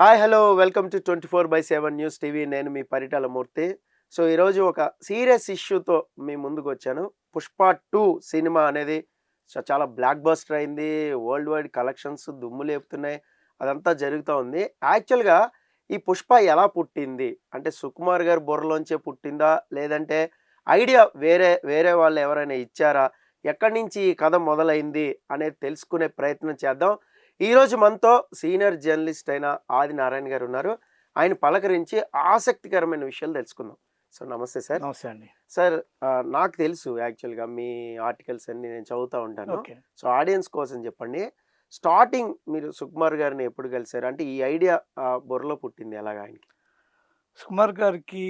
Hi hello welcome to 24/7 news TV. నేను మీ పరిటాల మూర్తి. So ఈరోజు ఒక సీరియస్ ఇష్యూతో మీ ముందుకు వచ్చాను. పుష్ప 2 సినిమా అనేది చాలా బ్లాక్ బస్టర్ అయింది. వరల్డ్ వైడ్ కలెక్షన్స్ దుమ్ము లేపుతున్నాయి. అదంతా జరుగుతూ ఉంది. యాక్చువల్గా ఈ పుష్ప ఎలా పుట్టింది అంటే సుకుమార్ గారి బుర్రలోంచే పుట్టిందా, లేదంటే ఐడియా వేరే వేరే వాళ్ళు ఎవరైనా ఇచ్చారా, ఎక్కడి నుంచి ఈ కథ మొదలైంది అనేది తెలుసుకునే ప్రయత్నం చేద్దాం. ఈరోజు మనతో సీనియర్ జర్నలిస్ట్ అయిన ఆది నారాయణ గారు ఉన్నారు. ఆయన పలకరించి ఆసక్తికరమైన విషయాలు తెలుసుకుందాం. సో నమస్తే సార్. నమస్తే అండి. సార్, నాకు తెలుసు యాక్చువల్గా మీ ఆర్టికల్స్ అన్ని నేను చదువుతూ ఉంటాను. ఓకే. సో ఆడియన్స్ కోసం చెప్పండి, స్టార్టింగ్ మీరు సుకుమార్ గారిని ఎప్పుడు కలిసారు? అంటే ఈ ఐడియా బుర్రలో పుట్టింది ఎలాగా ఆయనకి? సుకుమార్ గారికి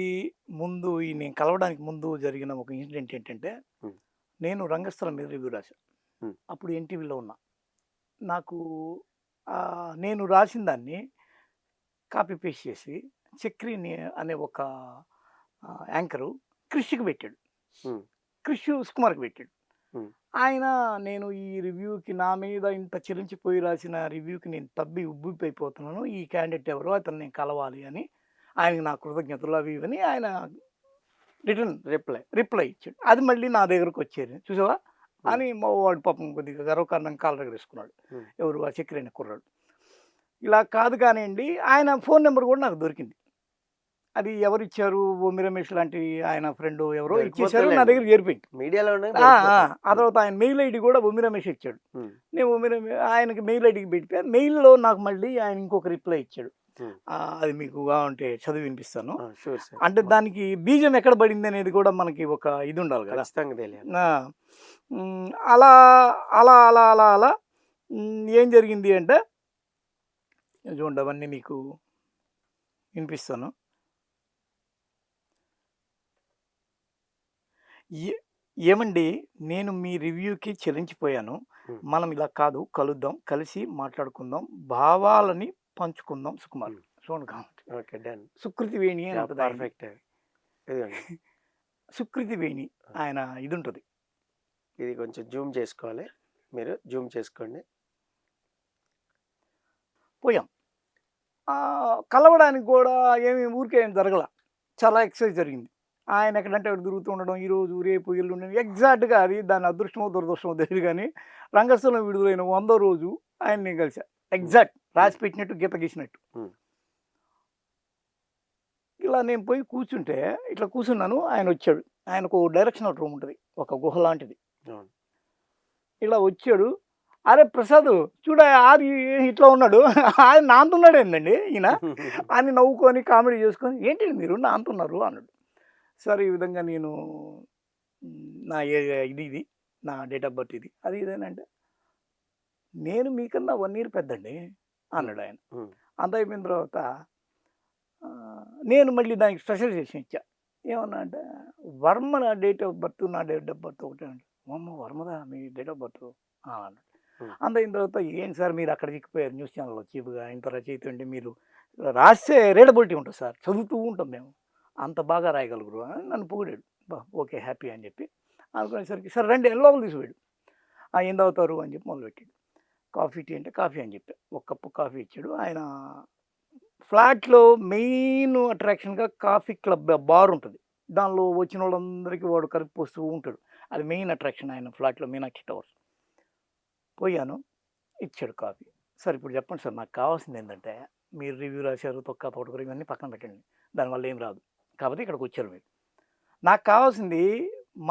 ముందు నేను కలవడానికి ముందు జరిగిన ఒక ఇన్సిడెంట్ ఏంటంటే, హ్మ్. నేను రంగస్థలం మీద రివ్యూ రాశాను. హ్మ్. అప్పుడు ఎన్టీవీలో ఉన్నా. నాకు నేను రాసిన దాన్ని కాపీ పేస్ట్ చేసి చక్రిని అనే ఒక యాంకరు క్రిష్కి పెట్టాడు. హ్మ్. క్రిష్ సుకుమార్కి పెట్టాడు. హ్మ్. ఆయన నేను ఈ రివ్యూకి నా మీద ఇంత చెలించిపోయి రాసిన రివ్యూకి నేను తబ్బి ఉబ్బిపోయిపోతున్నాను. ఈ క్యాండిడేట్ ఎవరో అతను నేను కలవాలి అని ఆయనకి నా కృతజ్ఞతలు అవి ఇవని ఆయన రిటర్న్ రిప్లై ఇచ్చాడు. అది మళ్ళీ నా దగ్గరకు వచ్చేది. చూసావా అని మా వాడు పాపం కొద్దిగా గర్వకారణం కాళ్ళ దగ్గర వేసుకున్నాడు. ఎవరు ఆ చక్రైన కుర్రాడు. ఇలా కాదు కానివ్వండి, ఆయన ఫోన్ నెంబర్ కూడా నాకు దొరికింది. అది ఎవరు ఇచ్చారు? ఓమి రమేష్ లాంటి ఆయన ఫ్రెండ్ ఎవరో ఇచ్చేసారు, నా దగ్గర చేరిపోయింది మీడియాలోనే. ఆ తర్వాత ఆయన మెయిల్ ఐడి కూడా ఓమి రమేష్ ఇచ్చాడు. నేను ఓమి రమేష్ ఆయనకి మెయిల్ ఐడికి పెడితే మెయిల్లో నాకు మళ్ళీ ఆయన ఇంకొక రిప్లై ఇచ్చాడు. అది మీకు కావాలంటే చదివి వినిపిస్తాను. అంటే దానికి బీజం ఎక్కడ పడింది అనేది కూడా మనకి ఒక ఇది ఉండాలి కదా. అలా అలా అలా అలా అలా ఏం జరిగింది అంటే చూడండి, అవన్నీ మీకు వినిపిస్తాను. ఏమండి, నేను మీ రివ్యూకి చెల్లించిపోయాను. మనం ఇలా కాదు, కలుద్దాం, కలిసి మాట్లాడుకుందాం, భావాలని పంచుకుందాం. సుకుమార్ చూడండి, సుకృతి వేణి అని ఉంటుంది. సుకృతి వేణి ఆయన ఇది ఉంటుంది. ఇది కొంచెం జూమ్ చేసుకోవాలి, మీరు జూమ్ చేసుకోండి. పోయాం. కలవడానికి కూడా ఊరికే ఏం జరగల, చాలా ఎక్సర్సైజ్ జరిగింది. ఆయన ఎక్కడంటే అక్కడ తిరుగుతూ ఉండడం, ఈరోజు రేపు ఎల్లుండి ఎగ్జాక్ట్గా అది దాని అదృష్టమో దురదృష్టమో తెలియదు. కానీ రంగస్థలం విడుదలైన 100వ రోజు ఆయన నేను కలిసా. ఎగ్జాక్ట్ రాసి పెట్టినట్టు, గీత గీసినట్టు. ఇలా నేను పోయి కూర్చుంటే ఇట్లా కూర్చున్నాను, ఆయన వచ్చాడు. ఆయనకు డైరెక్షన్ రూమ్ ఉంటుంది, ఒక గుహ లాంటిది. ఇలా వచ్చాడు. అరే ప్రసాద్ చూడ, ఆది ఇట్లా ఉన్నాడు, ఆయన నాంతున్నాడు ఏందండి ఈయన అని నవ్వుకొని కామెడీ చేసుకొని, ఏంటండి మీరు నాంతున్నారు అన్నాడు. సరే, ఈ విధంగా నేను నా ఇది నా డేట్ ఆఫ్ బర్త్ ఇది అది ఇదేనంటే, నేను మీకన్నా 1 year పెద్దండి అన్నాడు ఆయన. అంత అయిపోయిన తర్వాత నేను మళ్ళీ దానికి స్పెషలైజేషన్ ఇచ్చా. ఏమన్నా అంటే, వర్మ నా డేట్ ఆఫ్ బర్త్ నా డేట్ ఆఫ్ బర్త్ ఒకటే అండి. అమ్మ వర్మదా మీ డేట్ ఆఫ్ బర్త్ అన్నాడు. అంత అయిన తర్వాత, ఏంటి సార్ మీరు అక్కడ చిక్కిపోయారు న్యూస్ ఛానల్లో చీఫ్గా, ఇంత రచయిత అండి, మీరు రాస్తే రీడబిలిటీ ఉంటుంది సార్, చదువుతూ ఉంటాం మేము, అంత బాగా రాయగలుగురు అని నన్ను పొగిడాడు. ఓకే హ్యాపీ అని చెప్పి అనుకునేసరికి, సరే రండి లోపల తీసుకుపోయాడు. ఏం తాగుతారు అని చెప్పి మొదలుపెట్టాడు. కాఫీ టీ అంటే కాఫీ అని చెప్పి 1 కప్పు కాఫీ ఇచ్చాడు. ఆయన ఫ్లాట్లో మెయిన్ అట్రాక్షన్గా కాఫీ క్లబ్ బార్ ఉంటుంది. దానిలో వచ్చిన వాళ్ళందరికీ వాడు కలిపి పోస్తూ ఉంటాడు. అది మెయిన్ అట్రాక్షన్ ఆయన ఫ్లాట్లో, మీనాక్షి టవర్స్. పోయాను, ఇచ్చాడు కాఫీ. సార్ ఇప్పుడు చెప్పండి సార్, నాకు కావాల్సింది ఏంటంటే, మీరు రివ్యూ రాశారు, తొక్క తోటకూర ఇవన్నీ పక్కన పెట్టండి, దానివల్ల ఏం రాదు, కాబట్టి ఇక్కడికి వచ్చారు మీరు. నాకు కావాల్సింది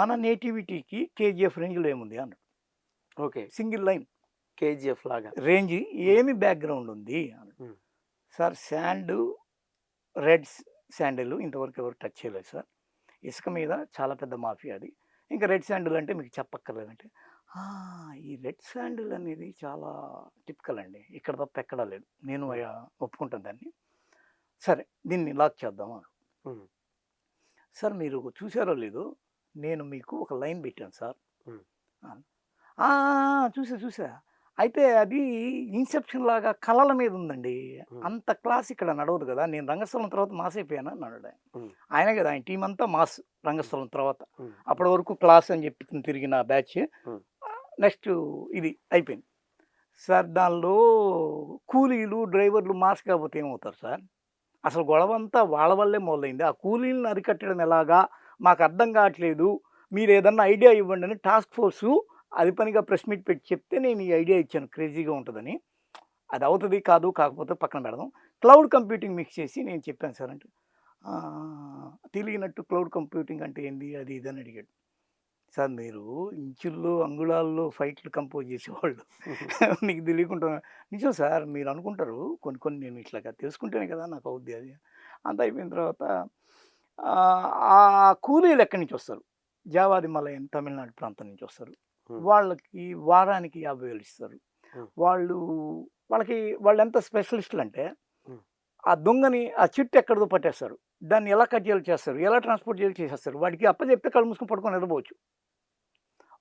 మన నేటివిటీకి కేజీఎఫ్ రేంజ్లో ఏముంది అన్నాడు. ఓకే, సింగిల్ లైన్, కేజీఎఫ్ లాగా రేంజ్ ఏమి బ్యాక్గ్రౌండ్ ఉంది అన్నాడు. సార్ రెడ్ శాండిల్ ఇంతవరకు ఎవరు టచ్ చేయలేదు సార్, ఇసుక మీద చాలా పెద్ద మాఫియా అది, ఇంకా రెడ్ శాండిల్ అంటే మీకు చెప్పక్కర్లేదంటే, ఈ రెడ్ శాండిల్ అనేది చాలా టిపికల్ అండి, ఇక్కడ తప్ప ఎక్కడా లేదు, నేను ఒప్పుకుంటాను దాన్ని, సరే దీన్ని లాక్ చేద్దాం అన్నాడు. సార్ మీరు చూసారో లేదో, నేను మీకు ఒక లైన్ పెట్టాను సార్. చూసా, అయితే అది ఇన్సెప్షన్ లాగా కళల మీద ఉందండి, అంత క్లాస్ ఇక్కడ నడవదు కదా, నేను రంగస్థలం తర్వాత మాస్ అయిపోయాను అన్నాడు. ఆయన కదా ఆయన టీం అంతా మాస్ రంగస్థలం తర్వాత, అప్పటి వరకు క్లాస్ అని చెప్పి తిరిగిన బ్యాచ్ నెక్స్ట్ ఇది అయిపోయింది. సార్ దానిలో కూలీలు, డ్రైవర్లు మార్క్స్ కాకపోతే ఏమవుతారు సార్? అసలు గొడవంతా వాళ్ళ వల్లే మొదలైంది. ఆ కూలీలను అరికట్టడం ఎలాగా? మాకు అర్థం కావట్లేదు. మీరేదన్నా ఐడియా ఇవ్వండి అని టాస్క్ ఫోర్సు అది పనిగా ప్రెస్ మీట్ పెట్టి చెప్తే నేను ఈ ఐడియా ఇచ్చాను క్రేజీగా ఉంటదని. అది అవుతది, కాదు, కాకపోతే పక్కన పెడదాం. క్లౌడ్ కంప్యూటింగ్ మిక్స్ చేసి నేను చెప్పాను సార్ అంటే, తెలియనట్టు క్లౌడ్ కంప్యూటింగ్ అంటే ఏంది? అది ఇది అని అడిగాడు. సార్ మీరు ఇంచుల్లో, అంగుళాల్లో ఫైట్లు కంపోజ్ చేసేవాళ్ళు. మీకు తెలియకుండా నిజం సార్ మీరు అనుకుంటారు కొన్ని కొన్ని నేను ఇట్లాగా తెలుసుకుంటేనే కదా నాకు అవుద్ది అది. అంతా అయిపోయిన తర్వాత ఆ కూలీలు ఎక్కడి నుంచి వస్తారు? జావాది మలయన్ తమిళనాడు ప్రాంతం నుంచి వస్తారు. వాళ్ళకి వారానికి 50,000 ఇస్తారు. వాళ్ళు వాళ్ళెంత స్పెషలిస్టులంటే ఆ దొంగని ఆ చిట్టు ఎక్కడిదో పట్టేస్తారు. దాన్ని ఎలా కట్ చేస్తారు? ఎలా ట్రాన్స్‌పోర్ట్ చేసేస్తారు. వాడికి అప్పజెప్తే కళ్ళు మూసుకొని పడుకొని నిద్రపోవచ్చు.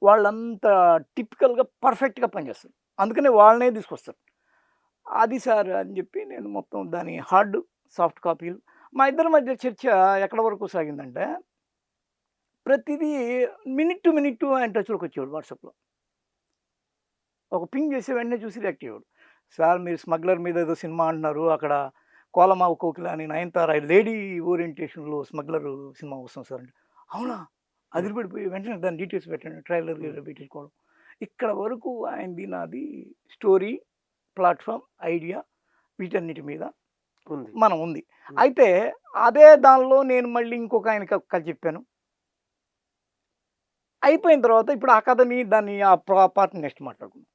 వాళ్ళంతా టిపికల్‌గా పర్ఫెక్ట్‌గా పనిచేస్తారు. అందుకనే వాళ్ళనే తీసుకొస్తారు. అది సార్ అని చెప్పి నేను మొత్తం దాని హార్డ్, సాఫ్ట్ కాపీలు మా ఇద్దరి మధ్య చర్చ ఎక్కడి వరకు సాగిందంటే, ప్రతిదీ మినిట్ టు మినిట్ ఆయన టచ్‌లోకి వచ్చేవాడు వాట్సాప్‌లో. ఒక పింగ్ చేసి వెంటనే చూసి రియాక్ట్ అయ్యేవాడు. సార్ మీరు స్మగ్లర్ మీద ఏదో సినిమా అంటున్నారు. అక్కడ కోలమావు కోకిల అని నయనతార లేడీ ఓరియంటేషన్‌లో స్మగ్లర్ సినిమా వస్తుంది సార్ అంటే, అవునా? అదిరిపడిపోయి వెంటనే దాని డీటెయిల్స్ పెట్టండి. ట్రైలర్ పెట్టించుకోవడం. ఇక్కడ వరకు ఆయనది నాది స్టోరీ, ప్లాట్‌ఫార్మ్, ఐడియా వీటన్నిటి మీద ఉంది. అయితే అదే దానిలో నేను మళ్ళీ ఇంకొక ఆయనకి ఒక కథ చెప్పాను. అయిపోయిన తర్వాత ఇప్పుడు ఆ కథని దాన్ని ఆ పార్ట్‌ని నెక్స్ట్ మాట్లాడుకుందాం.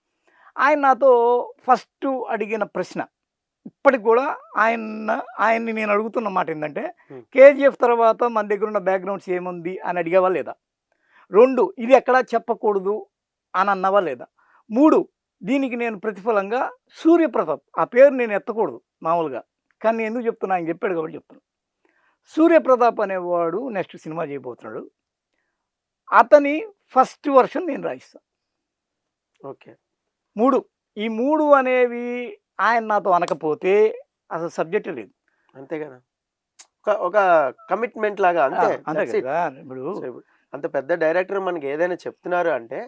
ఆయన నాతో ఫస్ట్ అడిగిన ప్రశ్న ఇప్పటికి కూడా ఆయన్ని నేను అడుగుతున్న మాట ఏంటంటే, కేజీఎఫ్ తర్వాత మన దగ్గర ఉన్న బ్యాక్‌గ్రౌండ్స్ ఏముంది అని అడిగావా లేదా? 2 ఇది ఎక్కడా చెప్పకూడదు అని అన్నావా లేదా? 3 దీనికి నేను ప్రతిఫలంగా సూర్యప్రతాప్ ఆ పేరు నేను ఎత్తకూడదు మామూలుగా. కానీ నేను ఎందుకు చెప్తున్నా? ఆయన చెప్పాడు కాబట్టి చెప్తున్నా. సూర్యప్రతాప్ అనేవాడు నెక్స్ట్ సినిమా చేయబోతున్నాడు. అతని ఫస్ట్ వర్షన్ నేను రాయిస్తాను. ఓకే. 3 ఈ 3 అనేవి ఆయన నాతో అనకపోతే అసలు సబ్జెక్టే లేదు. అంతే కదా! ఒక కమిట్మెంట్ లాగా అంతే. అంతే కదా! ఇప్పుడు అంత పెద్ద డైరెక్టర్ మనకి ఏదైనా చెప్తున్నారు అంటే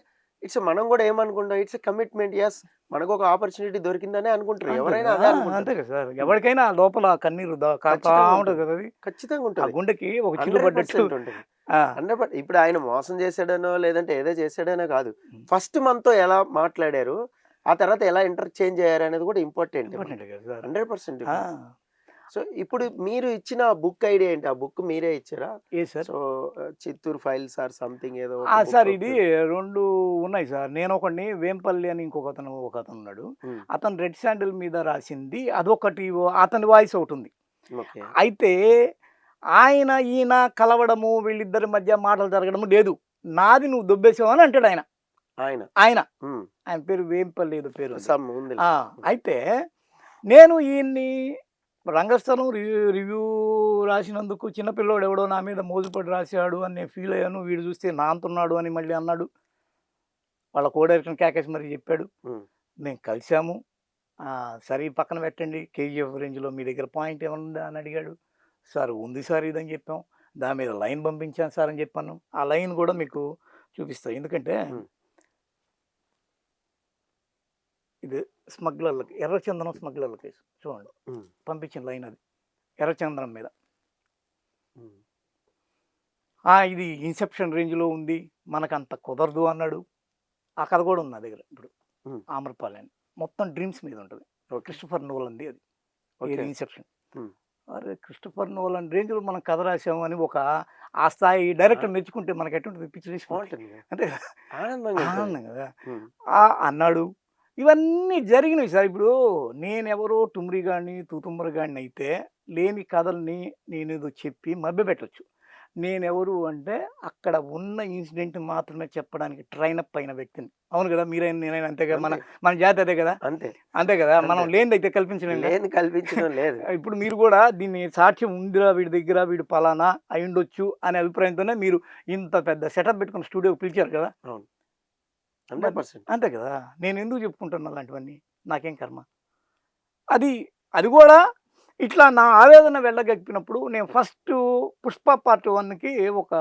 మనం కూడా ఏమనుకుంటాం, ఇట్స్ కమిట్మెంట్. యెస్, మనకు ఒక ఆపర్చునిటీ దొరికిందనే అనుకుంటారు. ఎవరైనా అదే అనుకుంటారు. అంతే కదా సార్. ఎవరికైనా లోపల కన్నీరు కారుతా ఉంటది కదా అది. ఖచ్చితంగా ఆ ఉంటుంది. గుండెకి ఒక చిల్లు పడ్డట్టు ఉంటుంది. 100%. ఇప్పుడు ఆయన మోసం చేశాడనో లేదంటే ఏదో చేశాడనో కాదు. ఫస్ట్ మనతో ఎలా మాట్లాడారు, ఆ తర్వాత ఎలా ఇంటర్చేంజ్ అయ్యారు అనేది కూడా ఇంపార్టెంట్. 100%. సో ఇప్పుడు మీరు ఇచ్చిన బుక్ ఐడియా ఏంటి? ఆ బుక్ మీరే ఇచ్చారా? ఏ sir? So Chittoor files or something ఏదో సార్ ఇది 2 ఉన్నాయి సార్. నేను ఒకడిని వేంపల్లి అని ఒక అతను ఉన్నాడు. అతను రెడ్ శాండిల్ మీద రాసింది అదొకటి, అతని వాయిస్ ఒకటి ఉంది. అయితే ఈయన కలవడము వీళ్ళిద్దరి మధ్య మాటలు జరగడము లేదు. నాది నువ్వు దొబ్బేసావు అని అంటాడు ఆయన. ఆయన పేరు వేంపల్లి ఏదో పేరు. అయితే నేను ఈయన్ని రంగస్థలం రివ్యూ రాసినందుకు చిన్నపిల్లోడు ఎవడో నా మీద మోజుపడి రాశాడు అని నేను ఫీల్ అయ్యాను. వీడు చూస్తే నా అంతున్నాడు అని మళ్ళీ అన్నాడు. వాళ్ళ కో-డైరెక్టర్ని కేకేసి మరి చెప్పాడు. మేము కలిసాము. సరే పక్కన పెట్టండి, కేజీఎఫ్ రేంజ్లో మీ దగ్గర పాయింట్ ఏమన్నా అని అడిగాడు. సార్ ఉంది సార్ ఇదని చెప్పాం. దాని మీద లైన్ పంపించాను సార్ అని చెప్పాను. ఆ లైన్ కూడా మీకు చూపిస్తా. ఎందుకంటే ఇది స్మగ్లర్లకి, ఎర్రచందనం స్మగ్లర్ల కేసు చూడండి. పంపించిన లైన్ అది ఎర్రచందనం మీద. ఇది ఇన్సెప్షన్ రేంజ్లో ఉంది, మనకంత కుదరదు అన్నాడు. ఆ కథ కూడా ఉంది నా దగ్గర. ఇప్పుడు ఆమ్రపాలి అని మొత్తం డ్రీమ్స్ మీద ఉంటుంది. క్రిస్టోఫర్ నోలన్ది అది. ఇన్సెప్షన్. అరే క్రిస్టోఫర్ నోలన్ రేంజ్లో మనం కథ రాసాము అని ఒక ఆ స్థాయి డైరెక్టర్ మెచ్చుకుంటే మనకి ఎటువంటి పిచ్చి అంటే ఆనందం కదా అన్నాడు. ఇవన్నీ జరిగినాయి సార్. ఇప్పుడు నేనెవరో టుమ్రి గాడిని, తూతుమ్మరి గాడిని అయితే లేని కథల్ని నేనేదో చెప్పి మభ్యపెట్టచ్చు. నేనెవరు అంటే అక్కడ ఉన్న ఇన్సిడెంట్ మాత్రమే చెప్పడానికి ట్రైనప్ అయిన వ్యక్తిని. అవును కదా, మీరైనా నేనైనా అంతే కదా. మన జాతి అదే కదా. అంతే కదా. మనం లేనిదైతే కల్పించడం లేదు. ఇప్పుడు మీరు కూడా దీన్ని సాక్ష్యం ఉందిరా వీడి దగ్గర, వీడు పలానా అయి ఉండొచ్చు అనే అభిప్రాయంతోనే మీరు ఇంత పెద్ద సెటప్ పెట్టుకుని స్టూడియోకి పిలిచారు కదా. 100%. అంతే కదా. నేను ఎందుకు చెప్పుకుంటున్నా అలాంటివన్నీ? నాకేం కర్మ. అది కూడా ఇట్లా నా ఆవేదన వెళ్ళగక్కినప్పుడు నేను ఫస్ట్ పుష్ప పార్ట్ 1కి ఒక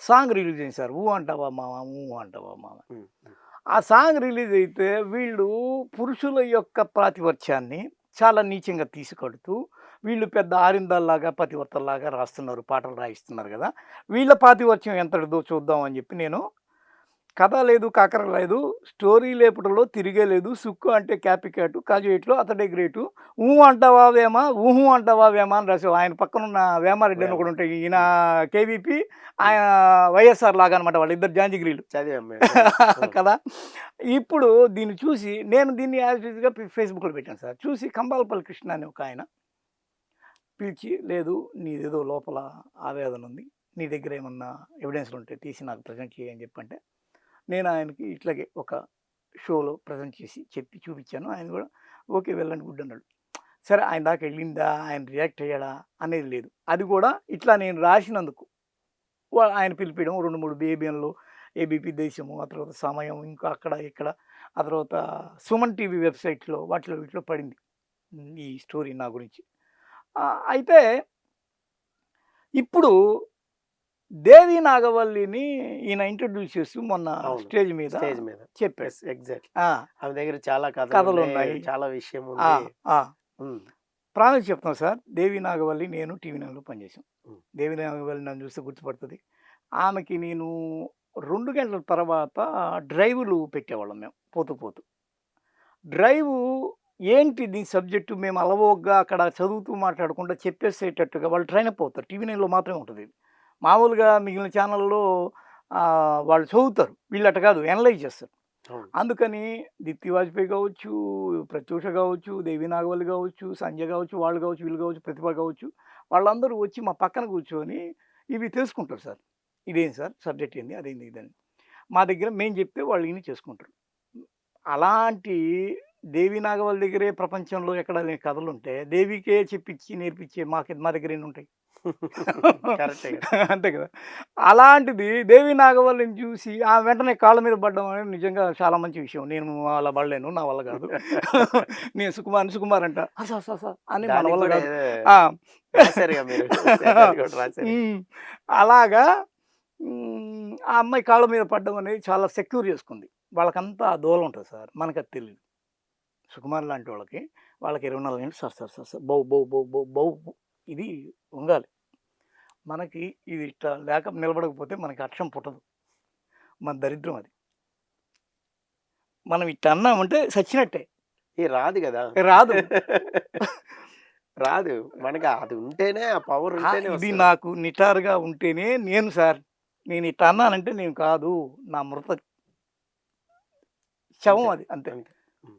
సాంగ్ రిలీజ్ అయింది సార్. 'ఊ అంటావా మామ ఊ అంటావా మామ.' ఉమ్, ఉమ్, ఆ సాంగ్ రిలీజ్ అయితే వీళ్ళు పురుషుల యొక్క ప్రాతిపత్యాన్ని చాలా నీచంగా తీసుకొడుతూ, వీళ్ళు పెద్ద ఆరిందాల్లాగా, పతివర్తల్లాగా రాస్తున్నారు, పాటలు రాయిస్తున్నారు గదా! వీళ్ళ పాతిపత్యం ఎంతటిదో చూద్దాం అని జెప్పి నేను కథ లేదు, కాకర లేదు, స్టోరీ లేపుటలో తిరిగే లేదు, సుక్కు అంటే క్యాపికాటు, కాజుయేట్లో అతడే గ్రేటు, ఊ అంటావా వేమ, ఊహు అంటావా వేమ అని రాసావు. ఆయన పక్కనున్న వేమారెడ్డి అని వేమ. ఒకడుంటాడు. ఈయన ఉమ్, కేవీపీ, ఉమ్, ఆయన వైఎస్ఆర్ లాగా అనమాట. వాళ్ళిద్దరు జాంజిగిరీలు. చదివాం మేము చదివాం. ఉమ్, కదా! ఇప్పుడు దీన్ని చూసి నేను దీన్ని యాజ్ యూజ్‌గా ఫేస్‌బుక్‌లో పెట్టాను సార్. చూసి కంబాలపల్లి కృష్ణ అని ఒకాయన పిలిచి, "లేదు నీదేదో లోపల ఆవేదన ఉంది. నీ దగ్గర ఏమన్నా ఎవిడెన్స్‌లుంటే తీసి నాకు ప్రెజెంట్ చెయ్యి" అని చెప్పంటే, నేను ఆయనకి ఇట్లాగే ఒక షోలో ప్రెజెంట్ చేసి చెప్పి చూపిచ్చాను. ఆయన గూడా ఓకే. వెల్ అండ్ గుడ్ అన్నాడు. సరే ఆయన దాకా ఎళ్ళిందా? ఆయన రియాక్ట్ అయ్యాడా? అనేది లేదు. అది గూడా ఇట్లా నేను రాసినందుకు ఆయన పిలిపియడం 2, 3 బేబియన్‌లు, ఏబీపీ దేశము, ఆ తర్వాత సమయం, ఇంకా అక్కడ, ఇక్కడ, ఆ తర్వాత సుమన్ టీవీ వెబ్‌సైట్‌లో వాటిలో వీటిలో పడింది. ఈ స్టోరీ నా గురించి. అయితే ఇప్పుడు దేవి నాగవల్లిని ఈయన ఇంట్రొడ్యూస్ చేస్తూ మొన్న అవును. స్టేజ్ మీద స్టేజ్ మీద చెప్పాడు. Yes exactly. ఆ! ఆమె దగ్గర చాలా కథలు కథలున్నాయి. చాలా విషయం ఆ! ఉంది. ఆ! ఉమ్, ప్రామిస్ చెప్తున్నాను సార్. దేవి నాగవల్లి నేను టీవీ నైన్‌లో పనిచేశాం. ఉమ్, దేవి నాగవల్లి నన్ను చూస్తే గుర్తుపడుతది. ఆమెకి నేను 2 గంటల తర్వాత డ్రైవ్‌లు పెట్టేవాళ్ళం మేము పోతూ పోతూ. డ్రైవు ఏంటి దీని సబ్జెక్టు మేము అలవోకగా అక్కడ చదువుతూ మాట్లాడకుండా చెప్పేసేటట్టుగా వాళ్ళు ట్రైనప్ అవుతారు. టీవీ నైన్‌లో మాత్రమే ఉంటది. మామూలుగా మిగిలిన ఛానల్‌లో వాళ్ళు చదువుతారు. వీళ్ళు అట్ట కాదు, అనలైజ్ చేస్తారు. అవును. అందుకని దీప్తి వాజ్పేయి కావచ్చు, ప్రత్యూష కావచ్చు, దేవి నాగవల్లి కావచ్చు, సంజయ్ కావచ్చు, వాళ్ళు కావచ్చు, వీళ్ళు కావచ్చు, ప్రతిభ కావచ్చు, వాళ్ళందరూ వచ్చి మా పక్కన కూర్చొని ఇవి తెలుసుకుంటారు సార్. ఇదేంటి సార్ సబ్జెక్ట్ ఏంది? అదేంది ఇదని. మా దగ్గర మేము చెప్తే వాళ్ళు ఇని చేసుకుంటారు. అలాంటి దేవి నాగవల్లి దగ్గరే ప్రపంచంలో ఎక్కడ లేని కథలుంటే, దేవికే చెప్పిచ్చి నేర్పించే మా దగ్గర ఎన్నుంటాయి? కరెక్టే కదా. అంతే కదా! అలాంటిది దేవి నాగవల్లిని చూసి వెంటనే కాళ్ళ మీద పడ్డం అనేది నిజంగా చాలా మంచి విషయం. నేను అలా పడలేను. నా వల్ల కాదు. నేను సుకుమార్ అంట. సార్ సార్ సార్ అని మన దానికి వల్ల కూడా కాదు. ఏదో ఆ! రాశారుగా మీరు. స్టేటస్ కూడా రాశారు. హ్మ్. అలాగా ఆ అమ్మాయి కాళ్ళ మీద పడ్డం అనేది చాలా సెక్యూర్ చేసుకుంది. వాళ్ళకంతా ఆ దూలం ఉంటది సార్. మనకది తెలీదు. సుకుమార్ లాంటి వాళ్ళకి 24 గంటలు సార్ సార్ సార్ సార్ బౌ బౌ బౌ బౌ బౌ ఇది వంగాలి. మనకి ఇది ఇట్లా లేక నిలబడకపోతే మనకి అక్షరం పుట్టదు. మన దరిద్రం అది. మనం ఇట్లా అన్నామంటే సచ్చినట్టే. రాదు కదా. రాదు. రాదు. మనకి అది ఉంటేనే ఆ పవర్ ఉంటేనే ఇది వస్తది. నాకు నిటారుగా ఉంటేనే నేను సార్. నేను ఇట్లా అన్నానంటే నేను కాదు. నా మృత శవం అంతే. అది అంతే. అంతే. హ్మ్.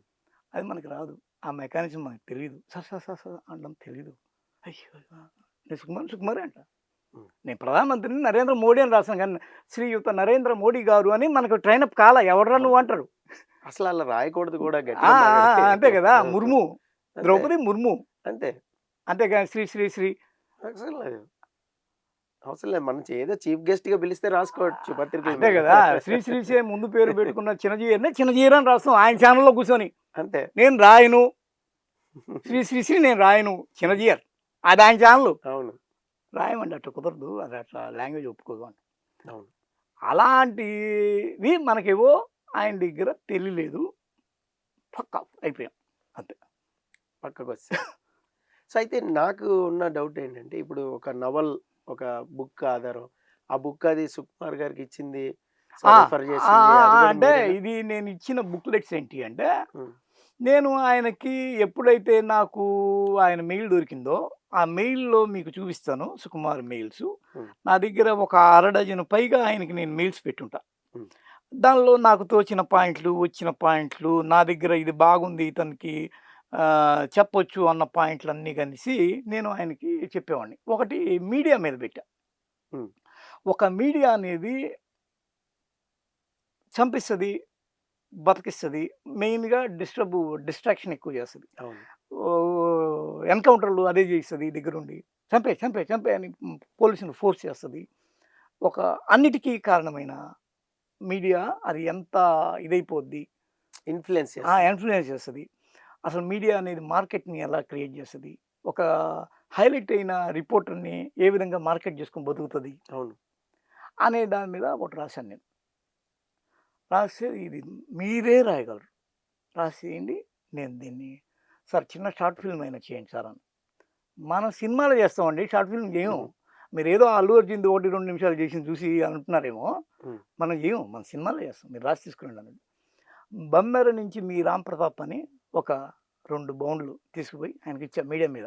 అది మనకి రాదు. ఆ మెకానిజం మనకు తెలీదు. సార్ సార్ సార్ సార్ అనడం తెలీదు. అయ్యో! నేను సుకుమారే అంట. హ్మ్. నేను ప్రధానమంత్రిని నరేంద్ర మోడీ అని రాసాను గానీ, శ్రీయుత నరేంద్ర మోడీ గారు అని మనకు ట్రైనప్ కాలా. ఎవడ్రా నువ్వు అంటారు. అసలు అలా రాయకూడదు కూడా ఆ! గట్టిగా అంతే కదా! ఆ! ముర్ము. అంతే. ద్రౌపది ముర్ము. అంతే. అంతేగాని శ్రీ అసలు అవసరం లేదు. మనం ఏదో చీఫ్ గెస్ట్‌గా పిలిస్తే రాసుకోవచ్చు పత్రికల అంతే మీద. కదా! శ్రీసే ముందు పేరు పెట్టుకున్న చిన్నజీయర్ అని రాస్తాం ఆయన ఛానెల్‌లో కూర్చొని. అంతే. నేను రాయను. శ్రీ నేను రాయను. చిన్నజీయర్. అది ఆయన ఛానెల్. అవును. రాయమండి అట్లా కుదరదు. అది అట్లా లాంగ్వేజ్ ఒప్పుకోదు అని. అవును. అలాంటివి మనకేవో ఆయన దగ్గర తెలియలేదు. పక్కా అయిపోయాం. అంతే. పక్కకొచ్చేసారు. సో, అయితే నాకు ఉన్న డౌట్ ఏంటంటే, ఇప్పుడు ఒక నవల్, ఒక బుక్ ఆధారం. ఆ బుక్ అది సుకుమార్ గారికి ఇచ్చింది. సో, ఆ! రిఫర్ చేసింది. అది కూడా అంటే మీరేనా? ఇది నేను ఇచ్చిన బుక్లెట్స్ ఏంటి అంటే, హ్మ్. నేను ఆయనకి ఎప్పుడైతే నాకు ఆయన మెయిల్ దొరికిందో, ఆ మెయిల్‌లో మీకు చూపిస్తాను సుకుమార్ మెయిల్సు. హ్మ్. నా దగ్గర ఒక అర డజను పైగా ఆయనకి నేను మెయిల్స్ పెట్టుంటా. హ్మ్. దానిలో నాకు తోచిన పాయింట్లు, వచ్చిన పాయింట్లు, నా దగ్గర ఇది బాగుంది ఇతనికి చెప్పొచ్చు అన్న పాయింట్లన్నీ కలిసి నేను ఆయనకి చెప్పేవాడిని. ఒకటి మీడియా మీద పెట్టా. హ్మ్. ఒక మీడియా అనేది చంపిస్తది, బతికిస్తది. మెయిన్‌గా డిస్ట్రాక్షన్ ఎక్కువ చేస్తది. అవును. ఎన్‌కౌంటర్‌లు అదే చేస్తది దగ్గరుండి. చంపేయ్ అని పోలీసుని ఫోర్స్ చేస్తది. ఒక అన్నిటికీ కారణమైన మీడియా అది ఎంత ఇదైపోద్ది. ఇన్‌ఫ్లుయెన్స్ చేస్తది. ఇన్‌ఫ్లుయెన్స్ చేస్తది. అసలు మీడియా అనేది మార్కెట్‌ని ఎలా క్రియేట్ చేస్తది. ఒక హైలైట్ అయిన రిపోర్టర్‌ని ఏ విధంగా మార్కెట్ చేసుకొని బతుకుతది. అవును. అనే దాని మీద ఒకటి రాశాను నేను. రాస్తే ఇది మీరే రాయగలరు, రాసేయండి, నేను దీన్ని సార్ చిన్న షార్ట్ ఫిల్మ్ అయినా చేయండి సార్ అని. మనం సినిమాలు చేస్తామండి, షార్ట్ ఫిల్మ్ చేయము. మీరు ఏదో అల్లు అర్జున్ది 1-2 నిమిషాలు చేసింది చూసి అంటున్నారేమో, మనం చేయము, మన సినిమాలో చేస్తాం, మీరు రాసి తీసుకురండి అన్నాడు. బమ్మెర నుంచి మీ రామ్ ప్రతాప్ అని ఒక 2 బౌండ్లు తీసుకుపోయి ఆయనకి ఇచ్చా మీడియం మీద.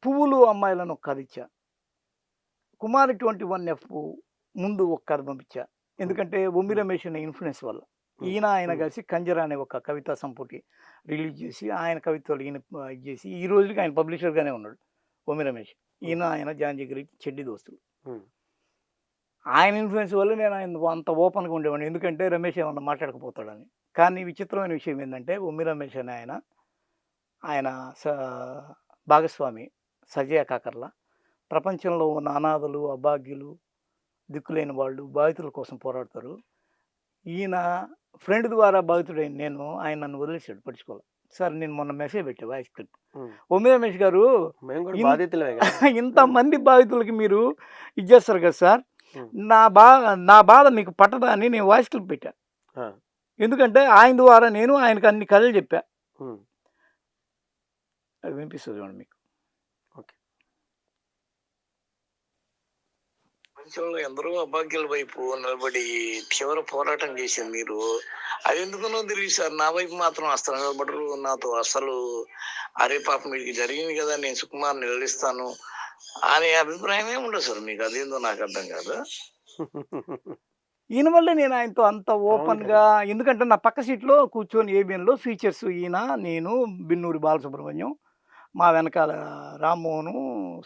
పువ్వులు అమ్మాయిలను ఒక కథ ఇచ్చా. కుమారి 21F ముందు ఒక కథ పంపించా. ఎందుకంటే బొమ్మి రమేష్ అనే ఇన్ఫ్లుయెన్స్ వల్ల ఈయన ఆయన కలిసి కంజర అనే ఒక కవితా సంపుటి రిలీజ్ చేసి ఆయన కవిత్వాలు ఈయన ఇది చేసి ఈ రోజుకి ఆయన పబ్లిషర్గానే ఉన్నాడు బొమ్మి రమేష్. ఈయన ఆయన జాంజగిరి చెడ్డి దోస్తులు. ఆయన ఇన్ఫ్లుయెన్స్ వల్ల నేను ఆయన అంత ఓపెన్గా ఉండేవాడిని, ఎందుకంటే రమేష్ ఏమన్నా మాట్లాడకపోతాడని. కానీ విచిత్రమైన విషయం ఏంటంటే బొమ్మి రమేష్ అనే ఆయన భాగస్వామి సజయ కాకర్ల ప్రపంచంలో ఉన్న అనాథలు, అభాగ్యులు, దిక్కులేని వాళ్ళు, బాధితుల కోసం పోరాడతారు. ఈయన ఫ్రెండ్ ద్వారా బాధితుడైన నేను, ఆయన నన్ను వదిలేసాడు, పడుచుకోవాలి. సార్ నేను మొన్న మెసేజ్ పెట్టా వాయిస్ క్లిప్. బొమ్మి రమేష్ గారు ఇంతమంది బాధితులకి మీరు ఇది చేస్తారు కదా సార్, నా బాధ మీకు పట్టదా అని నేను వాయిస్ క్లిప్ పెట్టా. ఎందుకంటే ఆయన ద్వారా నేను ఆయనకు అన్ని కథలు చెప్పా. అది వినిపిస్తుంది చూడండి మీకు. ప్రపంచంలో ఎందరో అభాగ్యుల వైపు నిలబడి తీవ్ర పోరాటం చేసింది మీరు. అది ఎందుకునో తెలియదు సార్, నా వైపు మాత్రం అస్సలు నిలబడరు. నాతో అసలు అరే పాపం మీకు జరిగింది కదా, నేను సుకుమార్ నిలదీస్తాను అనే అభిప్రాయమే ఉండదు సార్ మీకు. అదేందో నాకు అర్థం కాదు. ఈయన వల్లే నేను ఆయనతో అంత ఓపెన్గా, ఎందుకంటే నా పక్క సీట్లో కూర్చొని ఏబిఎన్లో ఫీచర్స్ ఈయన, నేను, బిన్నూరి బాలసుబ్రహ్మణ్యం, మా వెనకాల రామ్మోహను,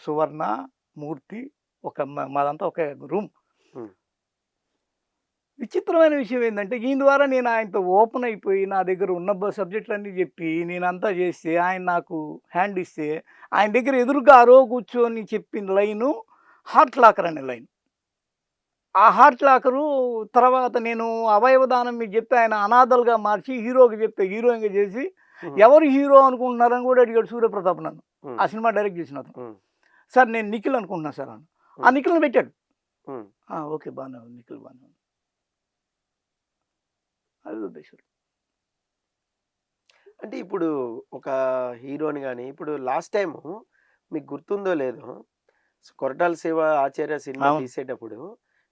సువర్ణ, మూర్తి, మాదంతా ఒక రూమ్. విచిత్రమైన విషయం ఏంటంటే ఈయన ద్వారా నేను ఆయనతో ఓపెన్ అయిపోయి నా దగ్గర ఉన్న సబ్జెక్టులన్నీ చెప్పి నేనంతా చేస్తే ఆయన నాకు హ్యాండ్ ఇస్తే ఆయన దగ్గర ఎదురుగా ఆరో కూర్చొని చెప్పిన లైను హార్ట్ లాకర్ అనే లైన్. ఆ హార్ట్ లాకరు తర్వాత నేను అవయవదానం మీకు చెప్తే ఆయన అనాథలుగా మార్చి హీరోకి చెప్తే హీరోయిన్గా చేసి ఎవరు హీరో అనుకుంటున్నారని కూడా అడిగాడు సూర్యప్రతాప్ నన్ను, ఆ సినిమా డైరెక్ట్ చేసిన అతను. సార్ నేను నిఖిల్ అనుకుంటున్నా సార్ అన్న. ఆ నిఖిల్ని పెట్టాడు. ఓకే బాగానే ఉంది, నిఖిల్ బాగానే ఉంది, అది ఉద్దేశం. అంటే ఇప్పుడు ఒక హీరోని కానీ, ఇప్పుడు లాస్ట్ టైం మీకు గుర్తుందో లేదో, కొరటాల శివ ఆచార్య సినిమా తీసేటప్పుడు